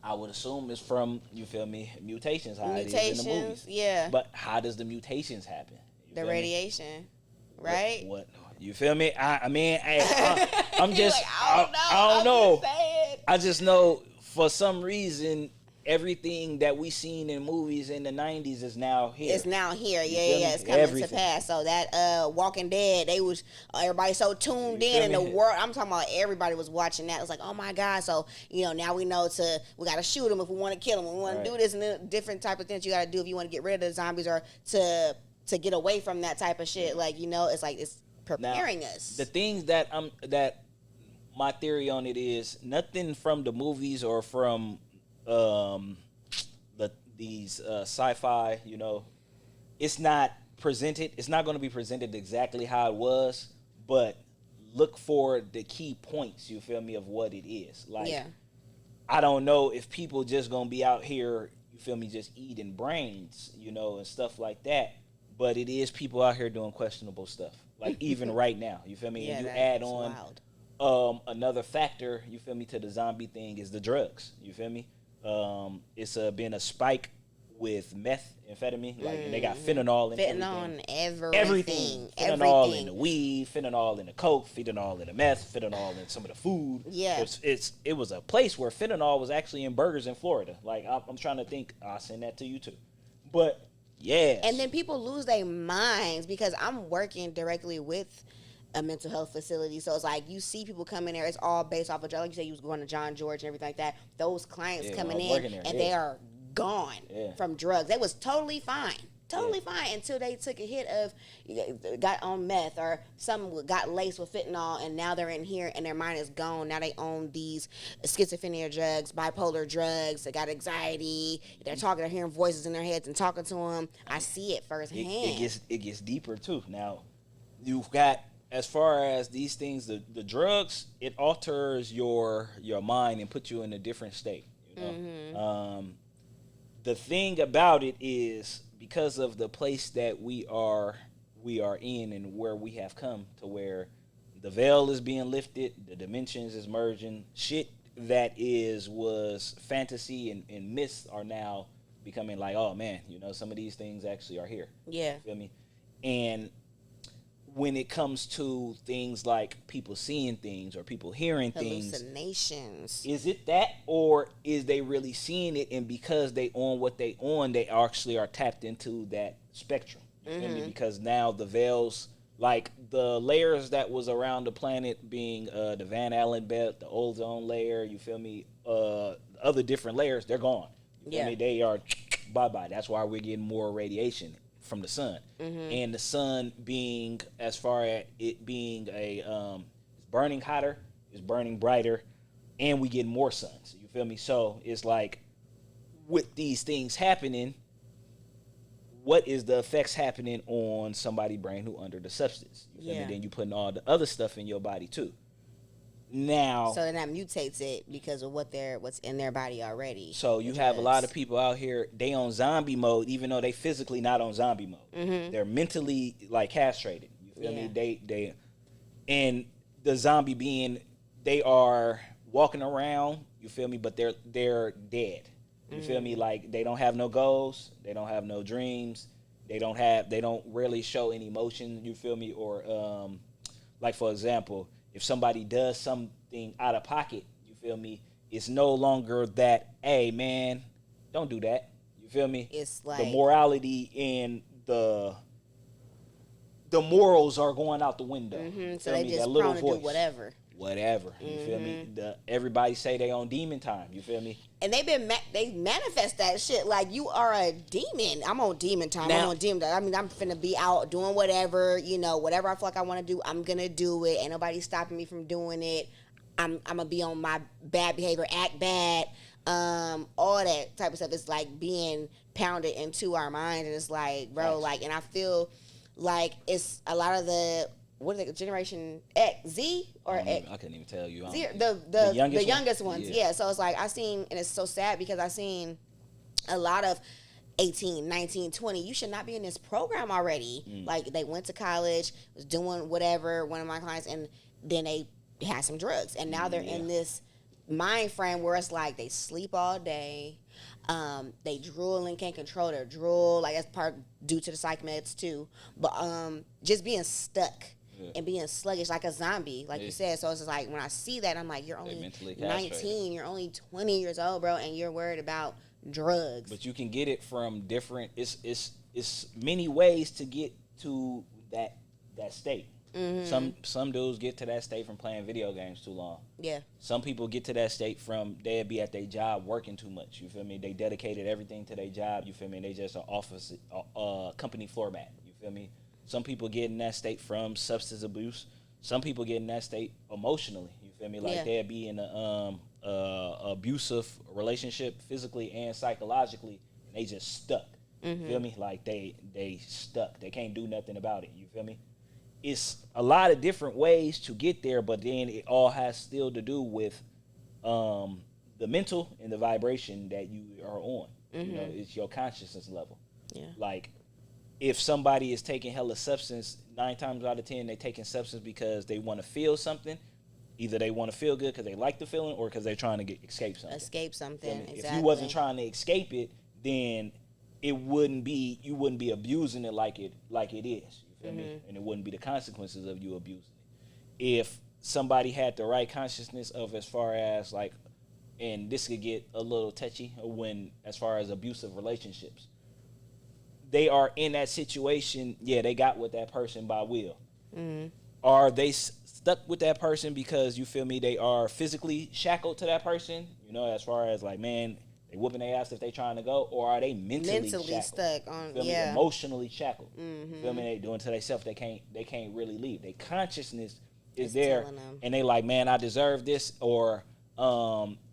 I would assume it's from, you feel me, mutations. How it is in the movies.
Yeah.
But how does the mutations happen?
The radiation, right?
What? You feel me? I mean, I'm just,
like, I don't know.
I just know for some reason, everything that we seen in movies in the 90s is now here.
It's now here. Yeah. It's coming to pass. So that Walking Dead, everybody so tuned in the world. I'm talking about everybody was watching that. It's like, oh my God. So, now we know we got to shoot them if we want to kill them. We want to do this and then different type of things you got to do if you want to get rid of the zombies or to get away from that type of shit. Like, it's like it's preparing us.
The things that my theory on it is nothing from the movies or from these sci-fi, it's not presented. It's not going to be presented exactly how it was, but look for the key points. You feel me, of what it is. Like, I don't know if people just going to be out here. You feel me, just eating brains, and stuff like that. But it is people out here doing questionable stuff. Like even right now, you feel me. And you add on another factor. You feel me, to the zombie thing is the drugs. You feel me. It's been a spike with methamphetamine. Like, and they got fentanyl in everything. Fentanyl in the weed, fentanyl in the coke, fentanyl in the meth, fentanyl in some of the food.
Yeah.
It was a place where fentanyl was actually in burgers in Florida. Like, I'm trying to think. I'll send that to you too. But, yeah.
And then people lose their minds because I'm working directly with a mental health facility. So it's like you see people come in there. It's all based off of drugs. Like you said, you was going to John George and everything like that. Those clients coming in
there,
and they are gone from drugs. They was totally fine. Totally fine until they took a hit of, got on meth or some got laced with fentanyl, and now they're in here and their mind is gone. Now they own these schizophrenia drugs, bipolar drugs. They got anxiety. They're talking, they're hearing voices in their heads and talking to them. I see it firsthand.
It gets deeper too. Now, you've got, as far as these things, the drugs, it alters your mind and puts you in a different state. You know, the thing about it is, because of the place that we are in and where we have come to, where the veil is being lifted, the dimensions is merging, shit that was fantasy and myths are now becoming like, oh man, some of these things actually are here.
Yeah.
You feel me? And when it comes to things like people seeing things or people hearing things,
hallucinations,
is it that, or is they really seeing it, and because they on what they on, they actually are tapped into that spectrum? You feel me? Because now the veils, like the layers that was around the planet, being the Van Allen belt, the ozone layer, you feel me? Other different layers, they're gone. You feel me? They are bye-bye. That's why we're getting more radiation from the sun. And the sun being, as far as it being it's burning hotter, it's burning brighter, and we get more suns. You feel me? So it's like, with these things happening, what is the effects happening on somebody's brain who under the substance? You feel me? Then you putting all the other stuff in your body too. Now,
so then that mutates it because of what's in their body already.
So you have a lot of people out here, they on zombie mode, even though they physically not on zombie mode. They're mentally like castrated. You feel me? They and the zombie being, they are walking around. You feel me? But they're dead. You feel me? Like, they don't have no goals. They don't have no dreams. They don't really show any emotion. You feel me? Or like, for example, if somebody does something out of pocket, you feel me, it's no longer that, hey, man, don't do that. You feel me?
It's like
the morality and the morals are going out the window.
So they just prone to do whatever.
You feel me? Everybody say they on demon time. You feel me?
And they manifest that shit like, you are a demon. I'm on demon time. I'm on demon time. I mean, I'm finna be out doing whatever, whatever I feel like I want to do, I'm gonna do it. Ain't nobody stopping me from doing it. I'm gonna be on my bad behavior, act bad, all that type of stuff. It's like being pounded into our minds, and it's like, bro, like, and I feel like it's a lot of the, what is it, Generation X, Z, or X?
I couldn't even tell you.
Z, the youngest ones. Yeah. So it's like, I seen, and it's so sad because I seen a lot of 18, 19, 20. You should not be in this program already. Like, they went to college, was doing whatever, one of my clients, and then they had some drugs. And now they're in this mind frame where it's like they sleep all day. They drool and can't control their drool. Like, that's part due to the psych meds too. But just being stuck and being sluggish like a zombie, like you said. So it's just like, when I see that, I'm like, you're only 19, you're only 20 years old, bro, and you're worried about drugs.
But you can get it from different. It's many ways to get to that state. Some dudes get to that state from playing video games too long.
Yeah.
Some people get to that state from, they'd be at their job working too much. You feel me? They dedicated everything to their job. You feel me? They just an office, company floor mat. You feel me? Some people get in that state from substance abuse. Some people get in that state emotionally. You feel me? Like, they'd be in a abusive relationship, physically and psychologically, and they just stuck. You feel me? Like, they stuck. They can't do nothing about it. You feel me? It's a lot of different ways to get there, but then it all has still to do with the mental and the vibration that you are on. It's your consciousness level.
Yeah.
Like, if somebody is taking hella substance, 9 times out of 10, they taking substance because they want to feel something. Either they want to feel good because they like the feeling, or because they're trying to escape something.
Exactly.
If you wasn't trying to escape it, then you wouldn't be abusing it like it is. You feel me? And it wouldn't be the consequences of you abusing it. If somebody had the right consciousness of, as far as like, and this could get a little touchy when, as far as abusive relationships, they are in that situation. Yeah, they got with that person by will. are they stuck with that person because you feel me? They are physically shackled to that person. You know, as far as like, man, they whooping their ass if they trying to go, or are they mentally shackled?
stuck on,
feel me? Emotionally shackled. Feel me? They doing to themselves. They can't really leave. Their consciousness is there, and they like, man, I deserve this, or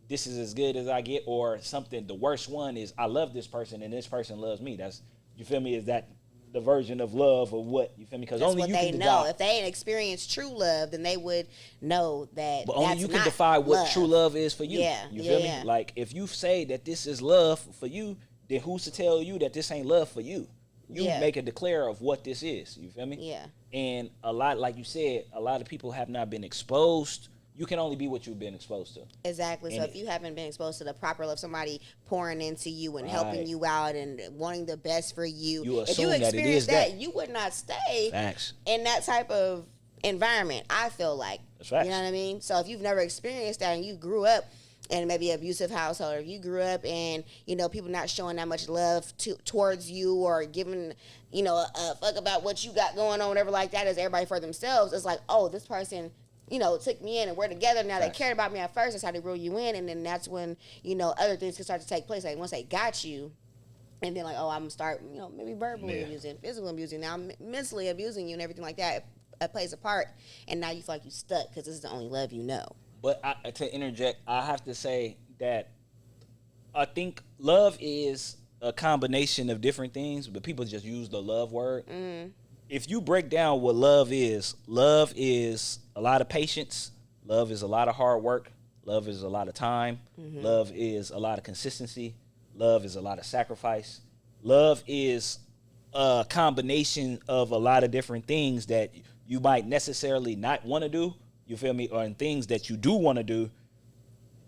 this is as good as I get, or something. The worst one is I love this person and this person loves me. That's, you feel me? Is that the version of love or what? You feel me? Because only
what
you
they
can
know.
define.
If they ain't experienced true love, then they would know that.
But only
that's
you can
not
define what
love.
true love is for you.
Yeah,
You feel
yeah.
me? Like if you say that this is love for you, then who's to tell you that this ain't love for you? You make a declare of what this is. You feel me?
Yeah.
And a lot, like you said, a lot of people have not been exposed. You can only be what you've been exposed to.
Exactly.
And
so if you haven't been exposed to the proper love, somebody pouring into you and helping you out and wanting the best for you,
you
if
assume
you
that it
experience
is that,
you would not stay
facts.
in that type of environment, I feel like.
That's facts.
You know what I mean? So if you've never experienced that and you grew up in maybe an abusive household, or if you grew up and, you know, people not showing that much love towards you or giving, you know, a fuck about what you got going on, whatever like that, is everybody for themselves, it's like, oh, this person, you know, took me in and we're together now. They cared about me at first. That's how they rule you in. And then that's when, you know, other things can start to take place. Like once they got you, and then like, oh, I'm going to start, you know, maybe verbally abusing, physically abusing, now I'm mentally abusing you and everything like that. It plays a part. And now you feel like you stuck because this is the only love you know.
But to interject, I have to say that I think love is a combination of different things, but people just use the love word. If you break down what love is a lot of patience. Love is a lot of hard work. Love is a lot of time. Love is a lot of consistency. Love is a lot of sacrifice. Love is a combination of a lot of different things that you might necessarily not want to do, you feel me, or in things that you do want to do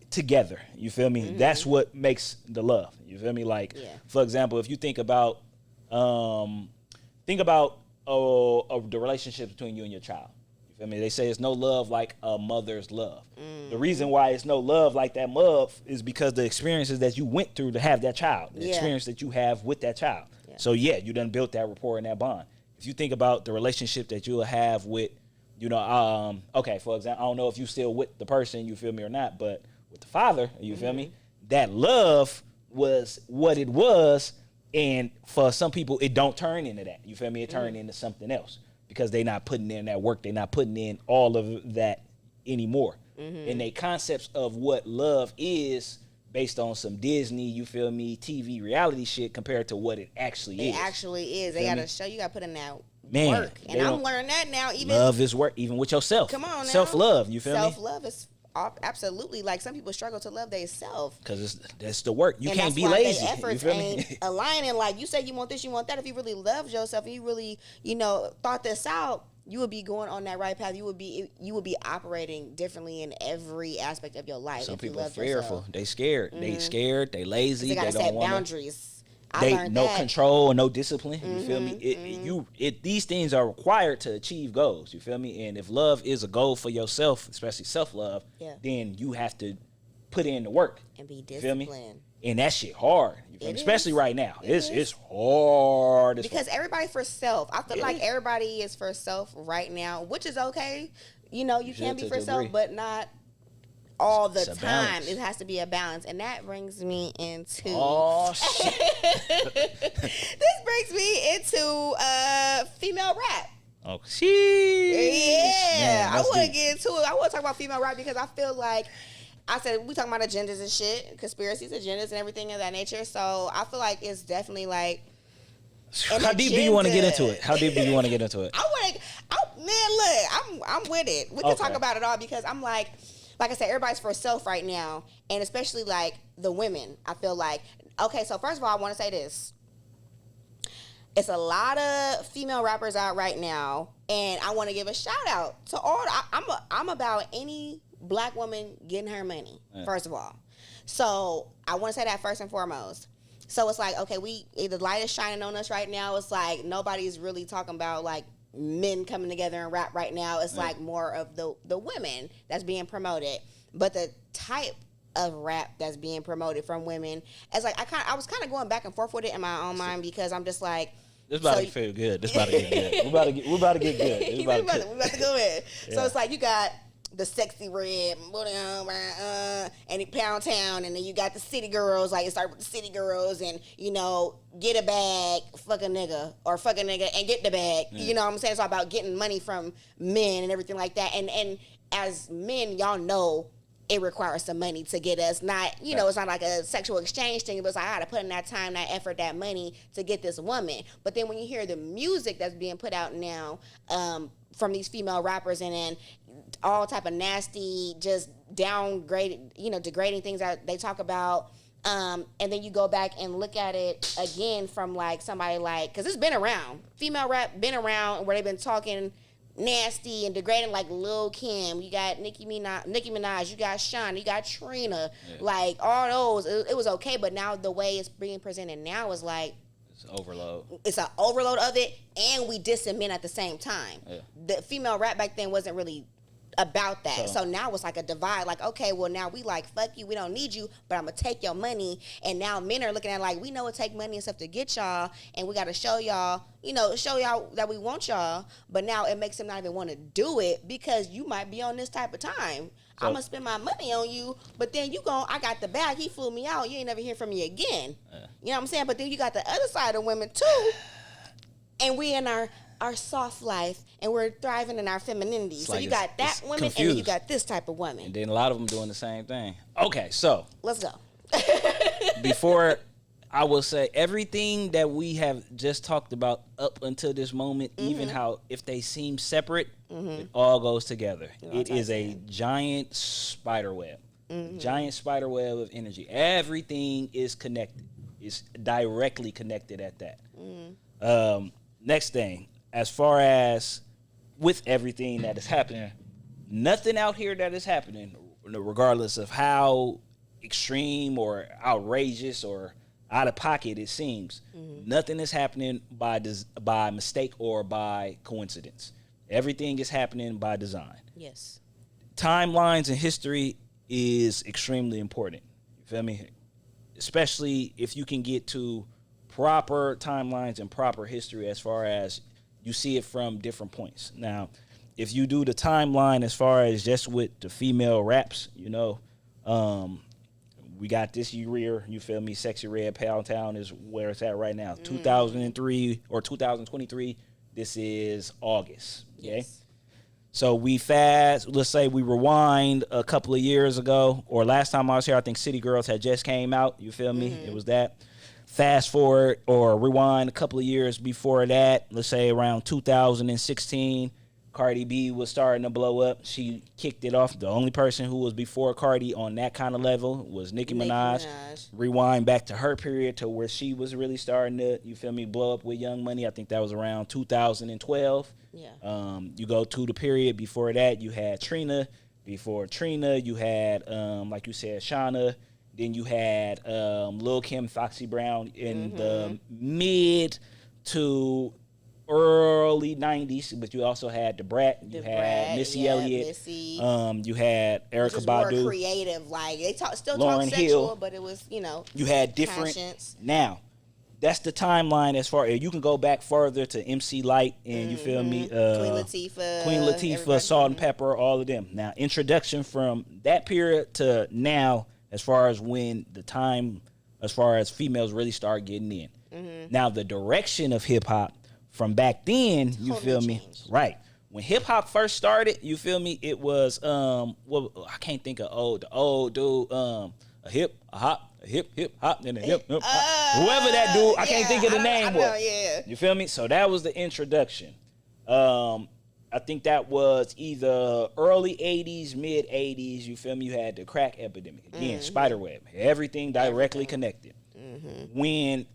together, you feel me? That's what makes the love, you feel me? Like, for example, if you think about the relationship between you and your child. You feel me? They say it's no love like a mother's love. The reason why it's no love like that love is because the experiences that you went through to have that child, the experience that you have with that child. So you done built that rapport and that bond. If you think about the relationship that you'll have with, you know, okay, for example, I don't know if you still with the person, you feel me, or not, but with the father, you feel me? That love was what it was. And for some people, it don't turn into that. You feel me? It turn into something else because they not putting in that work. They not putting in all of that anymore. And they concepts of what love is based on some Disney, you feel me, TV reality shit compared to what it actually is.
It actually is. They got to show you, got to put in that work. And
I'm
learning that now. Even
love is work, even with yourself.
Come on now.
Self-love, you feel me?
Self-love is absolutely, like, some people struggle to love themselves.
Because that's the work. You can't be
lazy.
Their
efforts
you feel
ain't
me?
aligning. Like, you say you want this, you want that. If you really loved yourself and you really, you know, thought this out, you would be going on that right path. You would be operating differently in every aspect of your life.
Some
if you
people are
loved
fearful.
yourself.
They scared. They scared. They lazy.
They gotta
don't
set
want
boundaries.
They no control, no discipline. You feel me? These things are required to achieve goals. You feel me? And if love is a goal for yourself, especially self-love, then you have to put in the work
and be disciplined.
And that shit hard. You feel me? Especially right now. It's hard.
Because everybody for self. I feel like everybody is for self right now, which is okay. You know, you can be for self, but not all the time. Balance. It has to be a balance. And that brings me into
shit.
This brings me into female rap.
Oh, sheesh.
Yeah. I want to get into it. I want to talk about female rap because I feel like I said we talking about agendas and shit, conspiracies, agendas, and everything of that nature. So I feel like it's definitely like.
How deep do you want to get into it? How deep do you want to get into it?
I'm with it. We can talk about it all because I'm like I said, everybody's for self right now, and especially like the women. I feel like, okay, so first of all, I want to say this. It's a lot of female rappers out right now, and I want to give a shout out to all. I'm about any black woman getting her money, first of all. So I want to say that first and foremost. So it's like, okay, the light is shining on us right now. It's like nobody's really talking about like men coming together and rap right now. It's like more of the women that's being promoted. But the type of rap that's being promoted from women, it's like I was kind of going back and forth with it in my own mind because I'm just like,
This about to feel good. This about to get good. We're about to get good.
We're about to go in. Yeah. So it's like you got the sexy red, and Pound Town, and then you got the city girls. Like, it started with the city girls, and get a bag, fuck a nigga, or fuck a nigga and get the bag. You know what I'm saying? It's all about getting money from men and everything like that. And as men, y'all know, it requires some money to get us. Not, it's not like a sexual exchange thing, but it's like I gotta put in that time, that effort, that money to get this woman. But then when you hear the music that's being put out now from these female rappers, and then all type of nasty, just degrading things that they talk about, and then you go back and look at it again from like somebody like, because it's been around, female rap been around where they've been talking nasty and degrading, like Lil Kim, you got Nicki Minaj, you got Shawn, you got Trina, like all those. It was okay, but now the way it's being presented now is like
it's overload.
It's an overload of it, and we dissing men at the same time. Yeah. The female rap back then wasn't really about that. So now it's like a divide. Like, okay, well now we like, fuck you, we don't need you, but I'm gonna take your money. And now men are looking at like, we know it take money and stuff to get y'all, and we gotta show y'all that we want y'all. But now it makes them not even want to do it because you might be on this type of time. So, I'm gonna spend my money on you, but then I got the bag, he flew me out, you ain't never hear from me again. You know what I'm saying? But then you got the other side of women too, and we in our soft life, and we're thriving in our femininity. So you got that woman, confused. And then you got this type of woman.
And then a lot of them doing the same thing. Okay, so.
Let's go.
Before, I will say everything that we have just talked about up until this moment, even how if they seem separate, it all goes together. It is a giant spider web. Giant spider web of energy. Everything is connected. It's directly connected at that. Next thing. As far as with everything that is happening, nothing out here that is happening, regardless of how extreme or outrageous or out of pocket it seems, nothing is happening by mistake or by coincidence. Everything is happening by design.
Yes.
Timelines in history is extremely important. You feel me? Especially if you can get to proper timelines and proper history as far as you see it from different points. Now, if you do the timeline as far as just with the female raps, we got this year, you feel me, Sexy Red, Pound Town is where it's at right now. 2003 or 2023, this is August, okay? Yes. So let's say we rewind a couple of years ago, or last time I was here, I think City Girls had just came out, you feel me? It was that. Fast forward or rewind a couple of years before that, let's say around 2016, Cardi B was starting to blow up. She kicked it off. The only person who was before Cardi on that kind of level was Nicki Minaj. Rewind back to her period to where she was really starting to, you feel me, blow up with Young Money. I think that was around 2012. Yeah. You go to the period before that, you had Trina. Before Trina, you had, like you said, Shauna. Then you had Lil Kim, Foxy Brown in the mid to early 90s, but you also had the Brat, you had Missy Elliott, Missy. You had Erykah Badu.
More creative, like they still talk sexual, but it was,
you had different.
Passions.
Now, that's the timeline as far as you can go back further to MC Lyte and you feel me,
Queen Latifah,
Salt and Pepper, all of them. Now, introduction from that period to now. As far as when the time, as far as females really start getting in. Now, the direction of hip-hop from back then, you feel me? Changed. Right. When hip-hop first started, you feel me? It was, I can't think of the old dude, a hip, hop, and a hip, hop. Whoever that dude, I can't think of the name was.
Yeah.
You feel me? So that was the introduction. I think that was either early 80s, mid 80s, you feel me? You had the crack epidemic. Again, spiderweb. Everything directly connected. When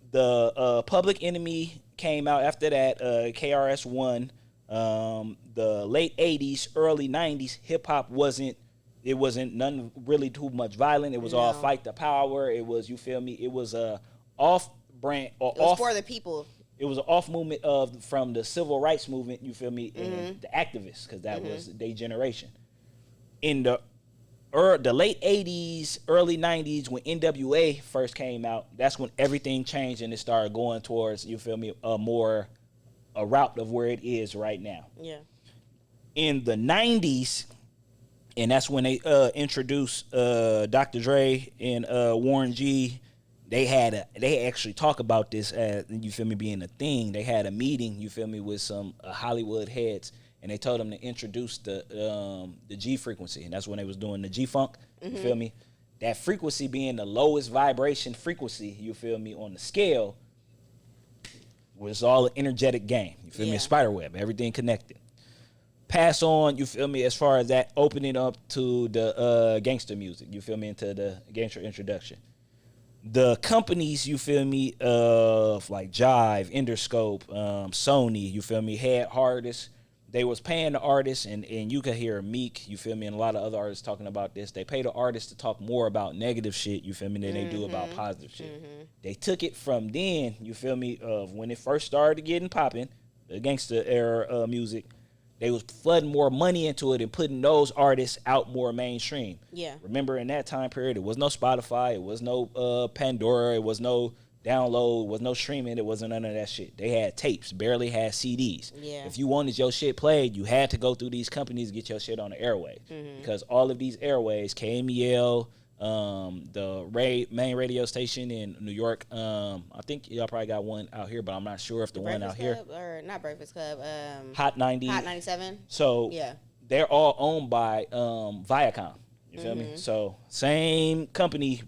the Public Enemy came out after that, KRS-One, the late 80s, early 90s, hip-hop wasn't none really too much violent. It was all fight the power. It was, you feel me? It was a off-brand. Or
it was for the people.
It was an off movement from the civil rights movement, you feel me, and the activists, because that was their generation. In the the late 80s, early 90s, when NWA first came out, that's when everything changed and it started going towards, you feel me, a route of where it is right now.
Yeah.
In the 90s, and that's when they introduced Dr. Dre and Warren G. They actually talk about this as, you feel me, being a thing. They had a meeting, you feel me, with some Hollywood heads, and they told them to introduce the G frequency, and that's when they was doing the G funk. You feel me? That frequency being the lowest vibration frequency, you feel me, on the scale, was all an energetic game. You feel me? A spider web, everything connected. Pass on, you feel me, as far as that opening up to the gangster music, you feel me, into the gangster introduction. The companies, you feel me, of like Jive, Interscope, Sony, you feel me, had artists. They was paying the artists, and you could hear Meek, you feel me, and a lot of other artists talking about this. They pay the artists to talk more about negative shit, you feel me, than they do about positive shit. They took it from then, you feel me, of when it first started getting popping, the gangster era music. They was flooding more money into it and putting those artists out more mainstream. Yeah. Remember, in that time period, it was no Spotify, it was no Pandora, it was no download, it was no streaming, it wasn't none of that shit. They had tapes, barely had CDs. Yeah. If you wanted your shit played, you had to go through these companies to get your shit on the airwaves. Because all of these airways, KMEL, the main radio station in New York, I think y'all probably got one out here, but I'm not sure if the one out here,
or not Breakfast Club,
Hot 90,
Hot 97.
So yeah, they're all owned by Viacom. You feel me? So same company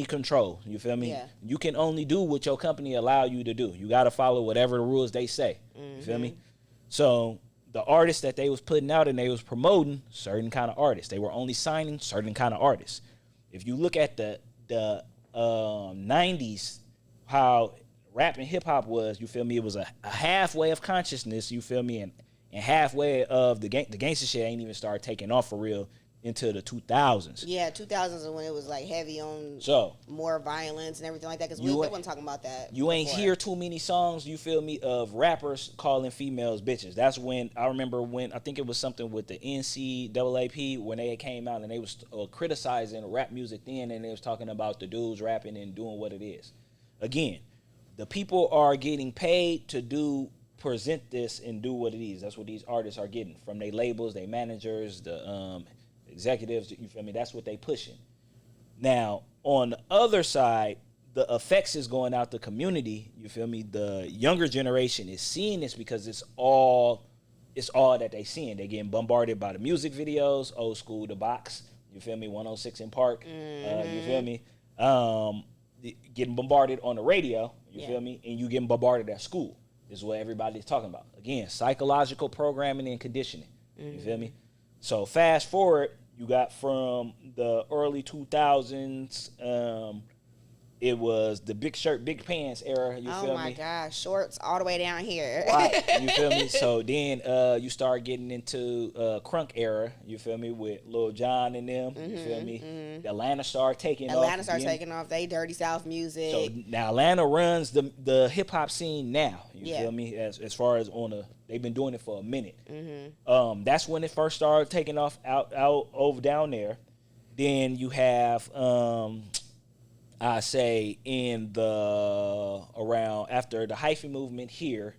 control. You feel me? Yeah. You can only do what your company allow you to do. You got to follow whatever the rules they say. You feel me? So the artists that they was putting out and they was promoting certain kind of artists. They were only signing certain kind of artists. If you look at the 90s, how rap and hip hop was, you feel me, it was a halfway of consciousness, you feel me, and halfway of the gangster shit ain't even started taking off for real into the 2000s.
Yeah, 2000s is when it was like heavy on more violence and everything like that, because we wasn't talking about that.
You ain't hear too many songs, you feel me, of rappers calling females bitches. That's when, I remember when, I think it was something with the NCAAP when they came out and they was criticizing rap music then, and they was talking about the dudes rapping and doing what it is. Again, the people are getting paid to present this and do what it is. That's what these artists are getting from their labels, their managers, the executives, you feel me? That's what they pushing. Now, on the other side, the effects is going out the community, you feel me? The younger generation is seeing this because it's all that they seeing. They getting bombarded by the music videos, old school, The Box, you feel me? 106 in Park, you feel me? Getting bombarded on the radio, you feel me? And you getting bombarded at school. This is what everybody's talking about. Again, psychological programming and conditioning, you feel me? So fast forward, you got from the early 2000s, it was the big shirt, big pants era, you feel me? Oh my
gosh, shorts all the way down here.
Right, you feel me? So then you start getting into crunk era, you feel me, with Lil Jon and them, you feel me? Atlanta started taking off.
Atlanta started taking off, they Dirty South music.
So now Atlanta runs the hip-hop scene now, you feel me, as far as they've been doing it for a minute. That's when it first started taking off out over down there. Then you have I say in the around after the hyphen movement here,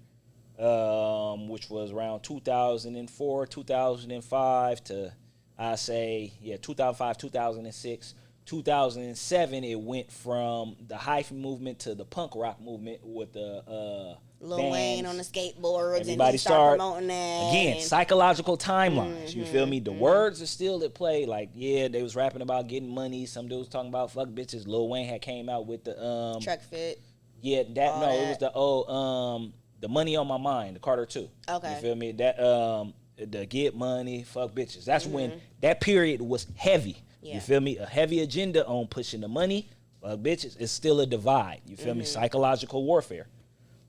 which was around 2004, 2005 to I say 2005, 2006, 2007. It went from the hyphen movement to the punk rock movement with the
Lil Wayne on the skateboards.
Everybody
and started promoting that.
Again, psychological timelines. You feel me? The words are still at play. Like, yeah, they was rapping about getting money. Some dudes talking about fuck bitches. Lil Wayne had came out with the
Truck Fit.
Yeah, it was the old the Money on My Mind, the Carter 2. Okay. You feel me? That the get money, fuck bitches. That's when that period was heavy. Yeah. You feel me? A heavy agenda on pushing the money, fuck bitches. It's still a divide. You feel me? Psychological warfare.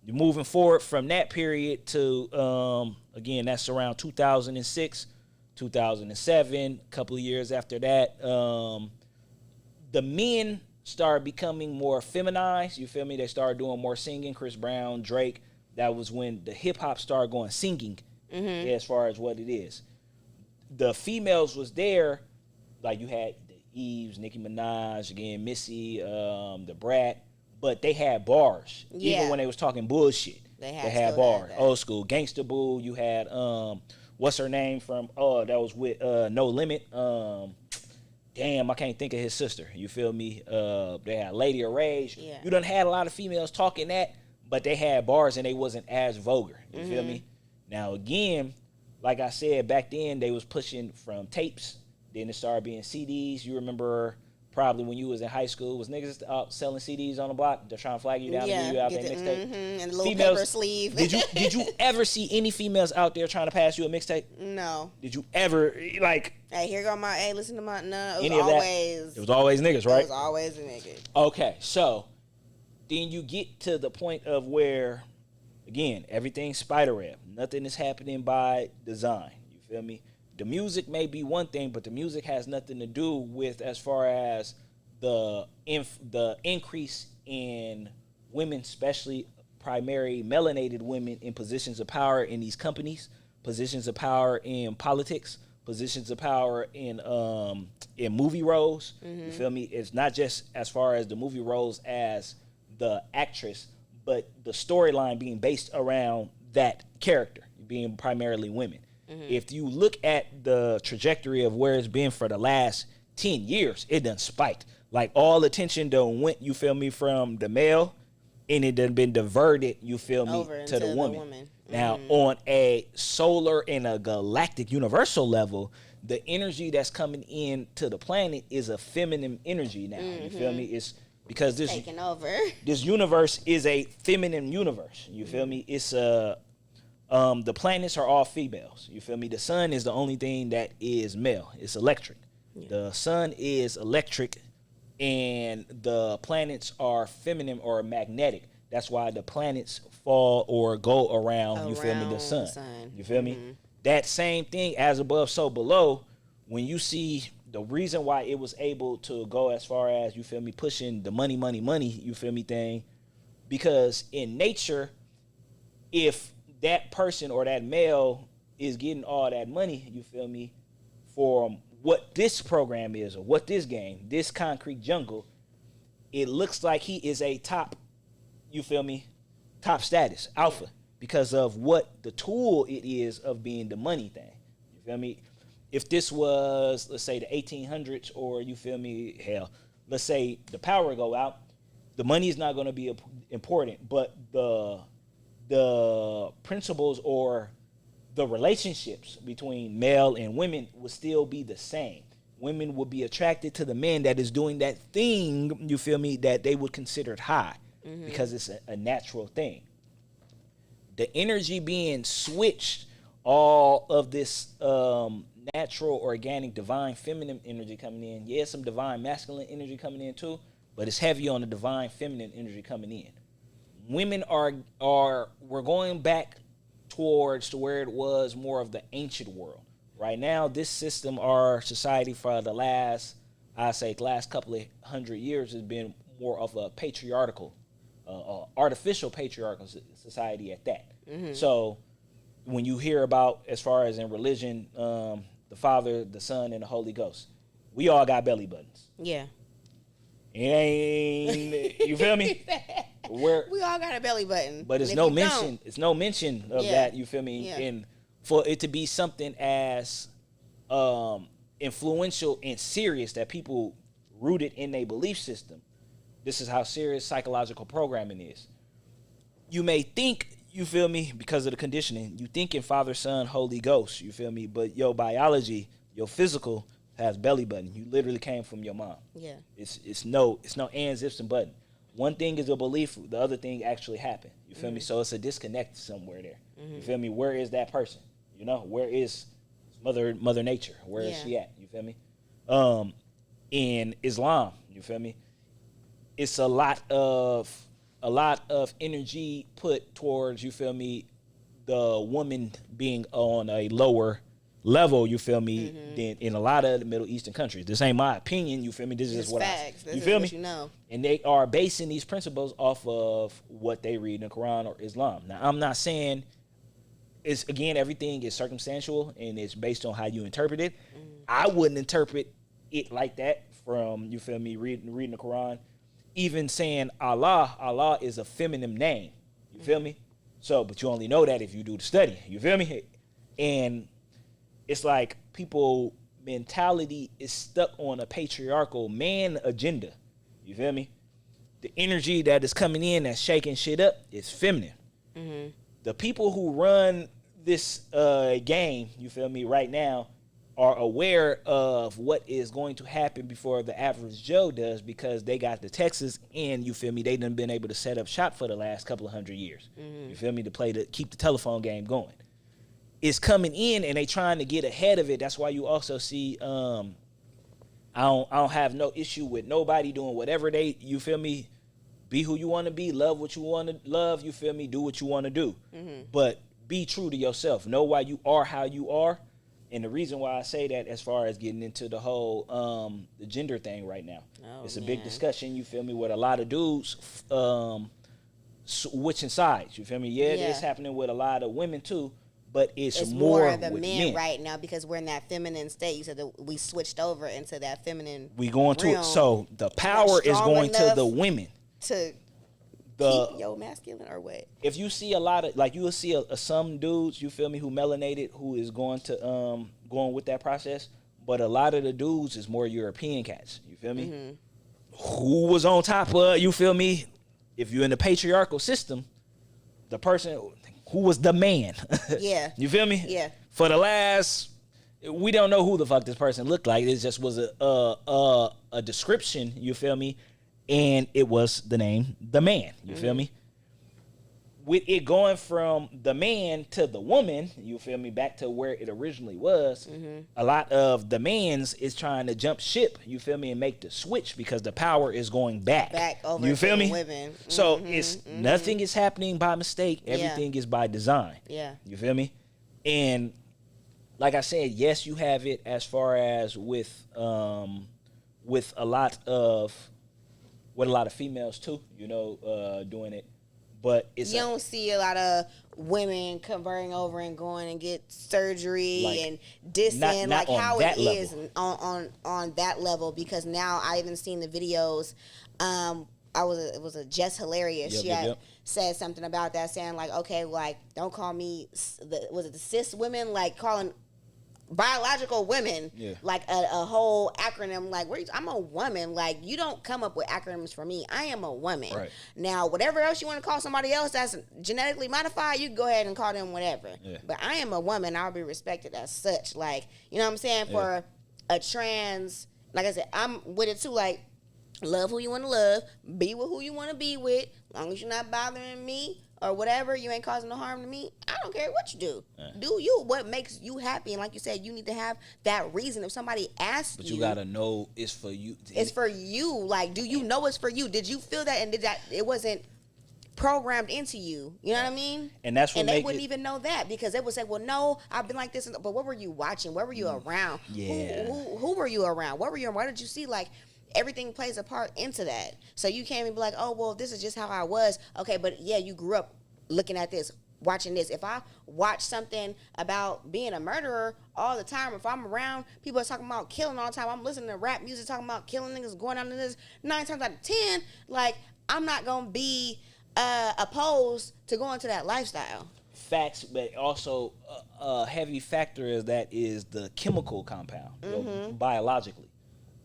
You're moving forward from that period to, again, that's around 2006, 2007, a couple of years after that. The men started becoming more feminized, you feel me? They started doing more singing, Chris Brown, Drake. That was when the hip-hop started going singing as far as what it is. the females was there, like you had the Eves, Nicki Minaj, again, Missy, the Brat, but they had bars. Even when they was talking bullshit. They had bars. Old school. Gangsta Boo. You had what's her name from that was with No Limit. Damn, I can't think of his sister. You feel me? They had Lady of Rage. Yeah. You done had a lot of females talking that, but they had bars and they wasn't as vulgar. You feel me? Now again, like I said, back then they was pushing from tapes. Then it started being CDs. You remember probably when you was in high school, was niggas out selling CDs on the block? They're trying to flag you down to get you out their mixtape.
And a little paper sleeve.
Did you ever see any females out there trying to pass you a mixtape?
No.
Did you ever like?
Hey, here go my. Hey, listen to my. No, it
was always niggas, right?
It was always a nigga.
Okay, so then you get to the point of where, again, everything's spider web. Nothing is happening by design. You feel me? The music may be one thing, but the music has nothing to do with as far as the increase in women, especially primary melanated women in positions of power in these companies, positions of power in politics, positions of power in movie roles. You feel me? It's not just as far as the movie roles as the actress, but the storyline being based around that character, being primarily women. If you look at the trajectory of where it's been for the last 10 years, it done spiked. Like all attention done went, you feel me, from the male, and it done been diverted, you feel me, to the woman. Now, on a solar and a galactic universal level, the energy that's coming in to the planet is a feminine energy now. You feel me? It's because this
taking over.
This universe is a feminine universe. You feel me? It's a the planets are all females. You feel me? The sun is the only thing that is male. It's electric. Yeah. The sun is electric, and the planets are feminine or magnetic. That's why the planets fall or go around you feel me, the sun. You feel me? That same thing, as above, so below, when you see the reason why it was able to go as far as, you feel me, pushing the money, you feel me, thing, because in nature, if that person or that male is getting all that money, you feel me, for what this program is or what this game, this concrete jungle, it looks like he is a top, you feel me, top status, alpha, because of what the tool it is of being the money thing. You feel me? If this was, let's say, the 1800s, or you feel me, hell, let's say the power go out, the money is not going to be important, but the principles or the relationships between male and women would still be the same. Women would be attracted to the man that is doing that thing, you feel me, that they would consider high, because it's a natural thing. The energy being switched, all of this natural, organic, divine, feminine energy coming in. Yeah, some divine masculine energy coming in too, but it's heavy on the divine feminine energy coming in. Women we're going back towards to where it was more of the ancient world. Right now, this system, our society for the last couple of 100 years has been more of a patriarchal, artificial patriarchal society at that. So when you hear about, as far as in religion, the Father, the Son, and the Holy Ghost, we all got belly buttons.
Yeah.
It ain't, you feel me?
We all got a belly button,
but it's no mention. It's no mention of that. You feel me? Yeah. And for it to be something as influential and serious that people rooted in their belief system, this is how serious psychological programming is. You may think, you feel me, because of the conditioning, you think in Father, Son, Holy Ghost. You feel me? But your biology, your physical, has belly button. You literally came from your mom. Yeah. It's no ands, ifs, and button. One thing is a belief, the other thing actually happened. You feel me? So it's a disconnect somewhere there. You feel me? Where is that person? You know, where is Mother Nature? Where is she at? You feel me? In Islam, you feel me? It's a lot of energy put towards, you feel me, the woman being on a lower level, you feel me, than in a lot of the Middle Eastern countries. This ain't my opinion, you feel me? This is just what
facts.
You feel me?
You know.
And they are basing these principles off of what they read in the Quran or Islam. Now, I'm not saying it's again, everything is circumstantial and it's based on how you interpret it. I wouldn't interpret it like that from, you feel me, reading the Quran. Even saying Allah is a feminine name. You feel me? So, but you only know that if you do the study. You feel me? And it's like people mentality is stuck on a patriarchal man agenda. You feel me? The energy that is coming in that's shaking shit up is feminine. The people who run this game, you feel me, right now, are aware of what is going to happen before the average Joe does, because they got the Texas, and you feel me, they done been able to set up shop for the last couple of 100 years. You feel me, to keep the telephone game going. It's coming in, and they trying to get ahead of it. That's why you also see I don't have no issue with nobody doing whatever they, you feel me, be who you want to be, love what you want to love, you feel me, do what you want to do. But be true to yourself. Know why you are how you are. And the reason why I say that, as far as getting into the whole the gender thing right now, it's a big discussion, you feel me, with a lot of dudes switching sides, you feel me? Yeah, it's happening with a lot of women too, but it's more
the
with
men right now, because we're in that feminine state. You said that we switched over into that feminine.
We going to it. So the power is going to the women.
To keep your masculine, or what?
If you see a lot of, like, you will see some dudes, you feel me, who melanated, who is going with that process, but a lot of the dudes is more European cats, you feel me? Who was on top of, you feel me, if you're in the patriarchal system, the person who was the man. You feel me? For the last, we don't know who the fuck this person looked like. It just was a description, you feel me? And it was the name, the man. You feel me? With it going from the man to the woman, you feel me, back to where it originally was, a lot of the mans is trying to jump ship, you feel me, and make the switch, because the power is going back over, you feel me? Women. So it's nothing is happening by mistake. Everything is by design. You feel me? And like I said, yes, you have it as far as with a lot of females too, you know, doing it. But it's,
you don't see a lot of women converting over and going and get surgery, like, and dissing, not like how it is on that level. Because now I even seen the videos. It was a Just Hilarious. She had said something about that, saying like, okay, like, don't call me was it the cis women, like calling biological women like a whole acronym, like, I'm a woman, like, you don't come up with acronyms for me. I am a woman. Now whatever else you want to call somebody else that's genetically modified, you can go ahead and call them whatever, but I am a woman. I'll be respected as such, like, you know what I'm saying? For a trans, like I said, I'm with it too, like, love who you want to love, be with who you want to be with, as long as you're not bothering me or whatever, you ain't causing no harm to me. I don't care what you do. Do you what makes you happy. And like you said, you need to have that reason. If somebody asks you.
But you gotta know it's for you.
It's for you. Like, do you know it's for you? Did you feel that, and it wasn't programmed into you? You know what I mean?
And that's what,
and they wouldn't even know that, because they would say, well, no, I've been like this, but what were you watching? Where were you around? Who were you around? What were you around? What did you see? Like, everything plays a part into that. So you can't even be like, oh, well, this is just how I was. Okay, but yeah, you grew up looking at this, watching this. If I watch something about being a murderer all the time, if I'm around people are talking about killing all the time, I'm listening to rap music talking about killing niggas, going on to this, 9 times out of 10, like, I'm not going to be opposed to going to that lifestyle.
Facts, but also a heavy factor is the chemical compound, biologically.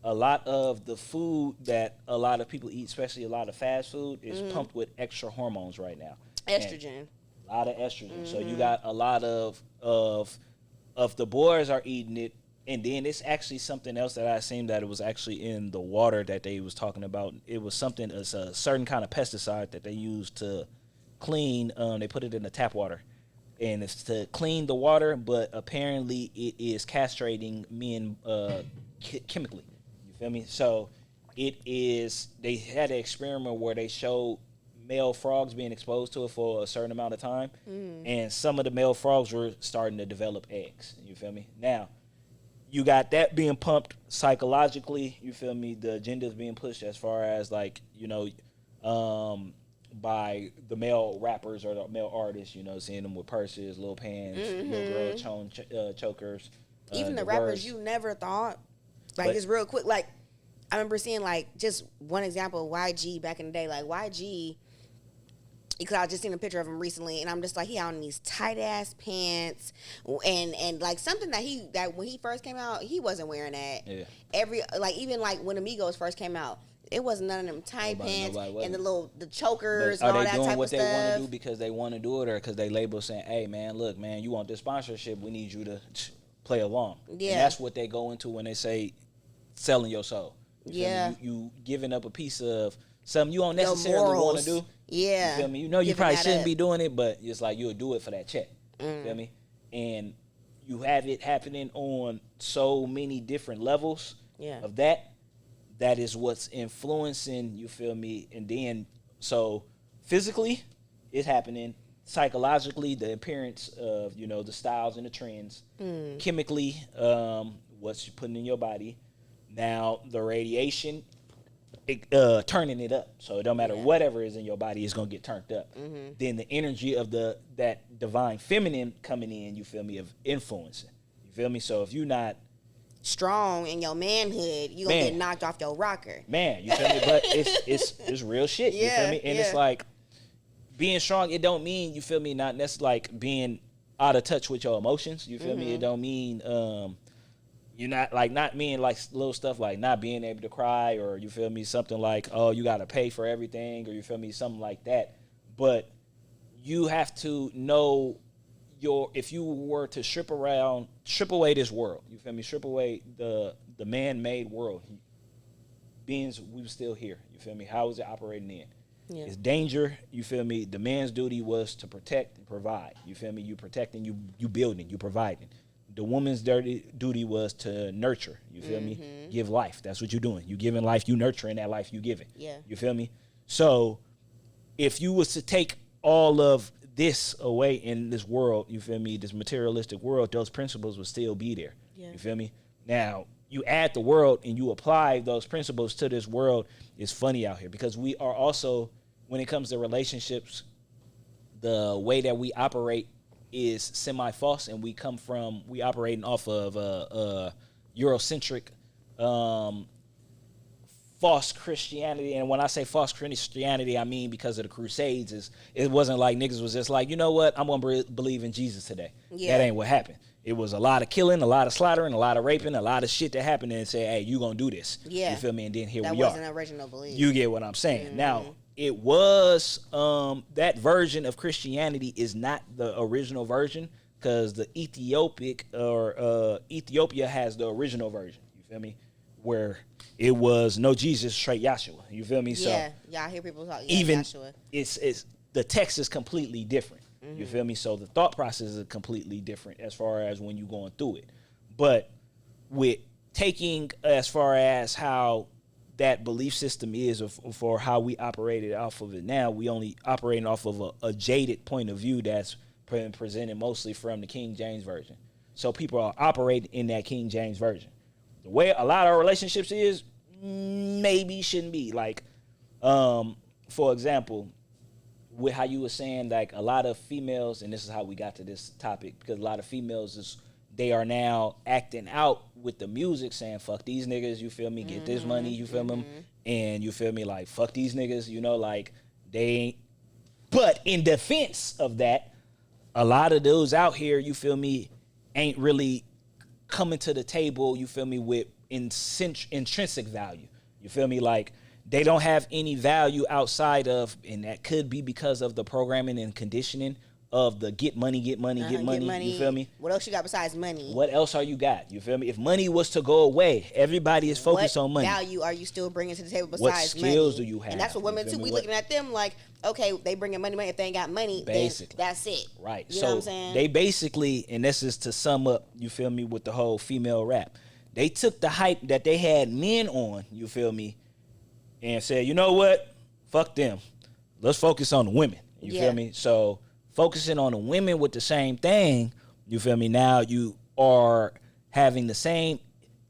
A lot of the food that a lot of people eat, especially a lot of fast food, is pumped with extra hormones right now.
Estrogen.
A lot of estrogen. So you got a lot of the boys are eating it, and then it's actually something else that I seen that it was actually in the water that they was talking about. It was something, it's a certain kind of pesticide that they use to clean. They put it in the tap water, and it's to clean the water, but apparently it is castrating men chemically. Feel me? So it is, they had an experiment where they showed male frogs being exposed to it for a certain amount of time, and some of the male frogs were starting to develop eggs. You feel me? Now, you got that being pumped psychologically, you feel me? The agenda is being pushed as far as, like, you know, by the male rappers or the male artists, you know, seeing them with purses, little pants, little girl chokers.
Even the rappers you never thought. Like, just real quick, like, I remember seeing, like, just one example of YG back in the day. Like, YG, because I just seen a picture of him recently, and I'm just like, he out in these tight-ass pants, and like, something that when he first came out, he wasn't wearing that. Yeah. Even, like, when Amigos first came out, it wasn't none of them tight pants and the chokers and all that type of stuff. Are they doing what they want to do
because they want to do it, or because they label saying, hey, man, look, man, you want this sponsorship, we need you to play along. Yeah. And that's what they go into when they say selling your soul. You giving up a piece of something you don't necessarily want to do. Yeah. You feel me? You know, you probably shouldn't be doing it, but it's like you'll do it for that check. You feel me? And you have it happening on so many different levels of that. That is what's influencing, you feel me? And then, so physically, it's happening. Psychologically, the appearance of, you know, the styles and the trends. Chemically, what's you putting in your body. Now, the radiation, turning it up. So it don't matter whatever is in your body, it's going to get turned up. Then the energy of that divine feminine coming in, you feel me, of influencing. You feel me? So if you're not
strong in your manhood, you gonna get knocked off your rocker.
Man, you feel me? But it's real shit. You feel me? And it's like being strong, it don't mean, you feel me, not necessarily like being out of touch with your emotions. You feel me? It don't mean you're not mean like little stuff like not being able to cry, or you feel me, something like, oh, you gotta pay for everything, or you feel me, something like that. But you have to know if you were to strip away this world, you feel me, strip away the man-made world, beings, we were still here, you feel me, how is it operating in? It's danger, you feel me, the man's duty was to protect and provide, you feel me, you protecting, you building, you providing. The woman's duty was to nurture, you feel me, give life, that's what you're doing, you giving life, you nurturing that life you giving, you feel me? So if you was to take all of this away in this world, you feel me, this materialistic world, those principles would still be there. You feel me? Now, you add the world and you apply those principles to this world, it's funny out here because we are also, when it comes to relationships, the way that we operate is semi-false, and we operating off of Eurocentric false Christianity. And when I say false Christianity, I mean because of the Crusades. It wasn't like niggas was just like, you know what, I'm gonna believe in Jesus today. That ain't what happened. It was a lot of killing, a lot of slaughtering, a lot of raping, a lot of shit that happened, and say, hey, you gonna do this. You feel me? And then here we are.
That wasn't original belief.
You get what I'm saying. Now, it was that version of Christianity is not the original version, because the Ethiopia has the original version. You feel me? Where it was no Jesus, straight Yahshua. You feel me? So
I hear people talk.
Even
Yahshua.
It's the text is completely different. You feel me? So the thought process is completely different as far as when you're going through it. But with taking as far as how that belief system is for how we operated off of it now, we only operating off of a jaded point of view that's presented mostly from the King James Version. So people are operating in that King James Version. The way a lot of our relationships is maybe shouldn't be. Like, for example, with how you were saying, like a lot of females, and this is how we got to this topic, because a lot of females they are now acting out with the music saying, fuck these niggas, you feel me, get this money, you feel me, and you feel me, like, fuck these niggas, you know, like, they ain't. But in defense of that, a lot of those out here, you feel me, ain't really coming to the table, you feel me, with intrinsic value. You feel me? Like, they don't have any value outside of, and that could be because of the programming and conditioning of the get money, get money. You feel me?
What else you got besides money?
What else are you got? You feel me? If money was to go away, everybody is focused on money.
What value are you still bringing to the table besides money?
What skills do you have?
And that's what women too. We looking at them like, okay, they bringing money. If they ain't got money, basically, then that's it.
Right.
You know what I'm saying?
They basically, and this is to sum up, you feel me, with the whole female rap. They took the hype that they had men on, you feel me, and said, you know what? Fuck them. Let's focus on the women. You feel me? So focusing on the women with the same thing, you feel me? Now you are having the same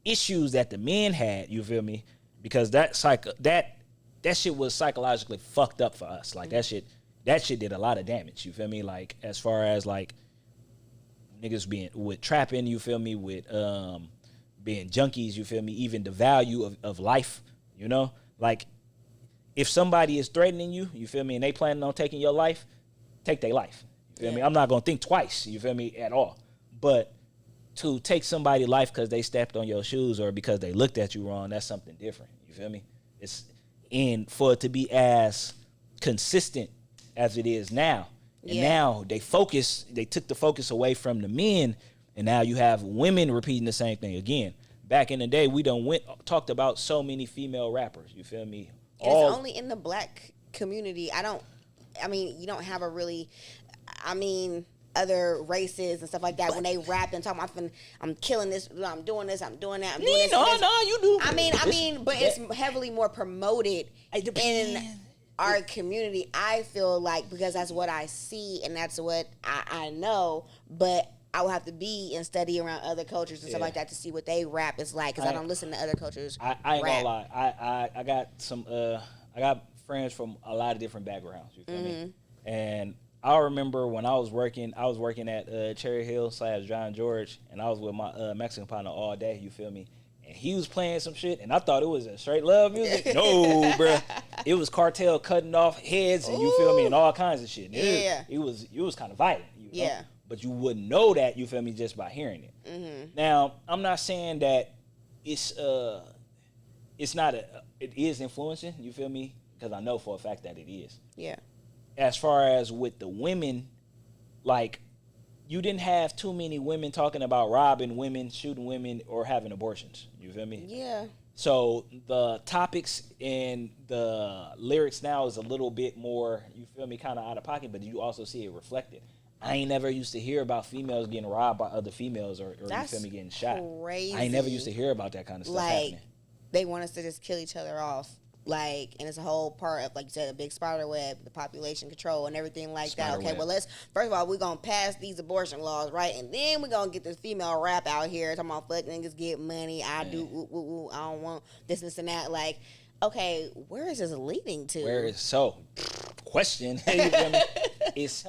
issues that the men had, you feel me? Because that that shit was psychologically fucked up for us. Like that shit did a lot of damage. You feel me? Like as far as like niggas being with trapping, you feel me, with being junkies, you feel me, even the value of life, you know? Like if somebody is threatening you, you feel me, and they planning on taking your life, take their life. You feel me? I'm not gonna think twice, you feel me, at all. But to take somebody's life because they stepped on your shoes or because they looked at you wrong, that's something different. You feel me? And for it to be as consistent as it is now. And now they took the focus away from the men, and now you have women repeating the same thing again. Back in the day, we talked about so many female rappers. You feel me?
And it's only in the black community. You don't have other races and stuff like that, when they rap and talk about I'm killing this, I'm doing this, I'm doing that, I'm doing this.
No, you do.
But it's heavily more promoted in our community, I feel like, because that's what I see and that's what I know. But I would have to be and study around other cultures and stuff like that to see what they rap is like, because I don't listen to other cultures.
I ain't gonna lie. I got I got friends from a lot of different backgrounds. You feel me? And I remember when I was working at Cherry Hill / John George, and I was with my Mexican partner all day. You feel me? And he was playing some shit, and I thought it was a straight love music. No, bro, it was cartel cutting off heads, and you feel me, and all kinds of shit. It was kind of violent. You know? But you wouldn't know that, you feel me, just by hearing it. Now, I'm not saying that it is influencing. You feel me? Because I know for a fact that it is.
Yeah.
As far as with the women, like, you didn't have too many women talking about robbing women, shooting women, or having abortions. You feel me?
Yeah.
So the topics and the lyrics now is a little bit more, you feel me, kind of out of pocket, but you also see it reflected. I ain't never used to hear about females getting robbed by other females or you feel me, getting shot.
Crazy.
I ain't never used to hear about that kind of stuff happening.
They want us to just kill each other off. Like, and it's a whole part of, like you said, a big spider web, the population control and everything like that. Okay, well, first of all, we're going to pass these abortion laws, right? And then we're going to get this female rap out here talking about fuck niggas get money, I don't want this and that. Like, okay, where is this leading to?
Question. You feel me? It's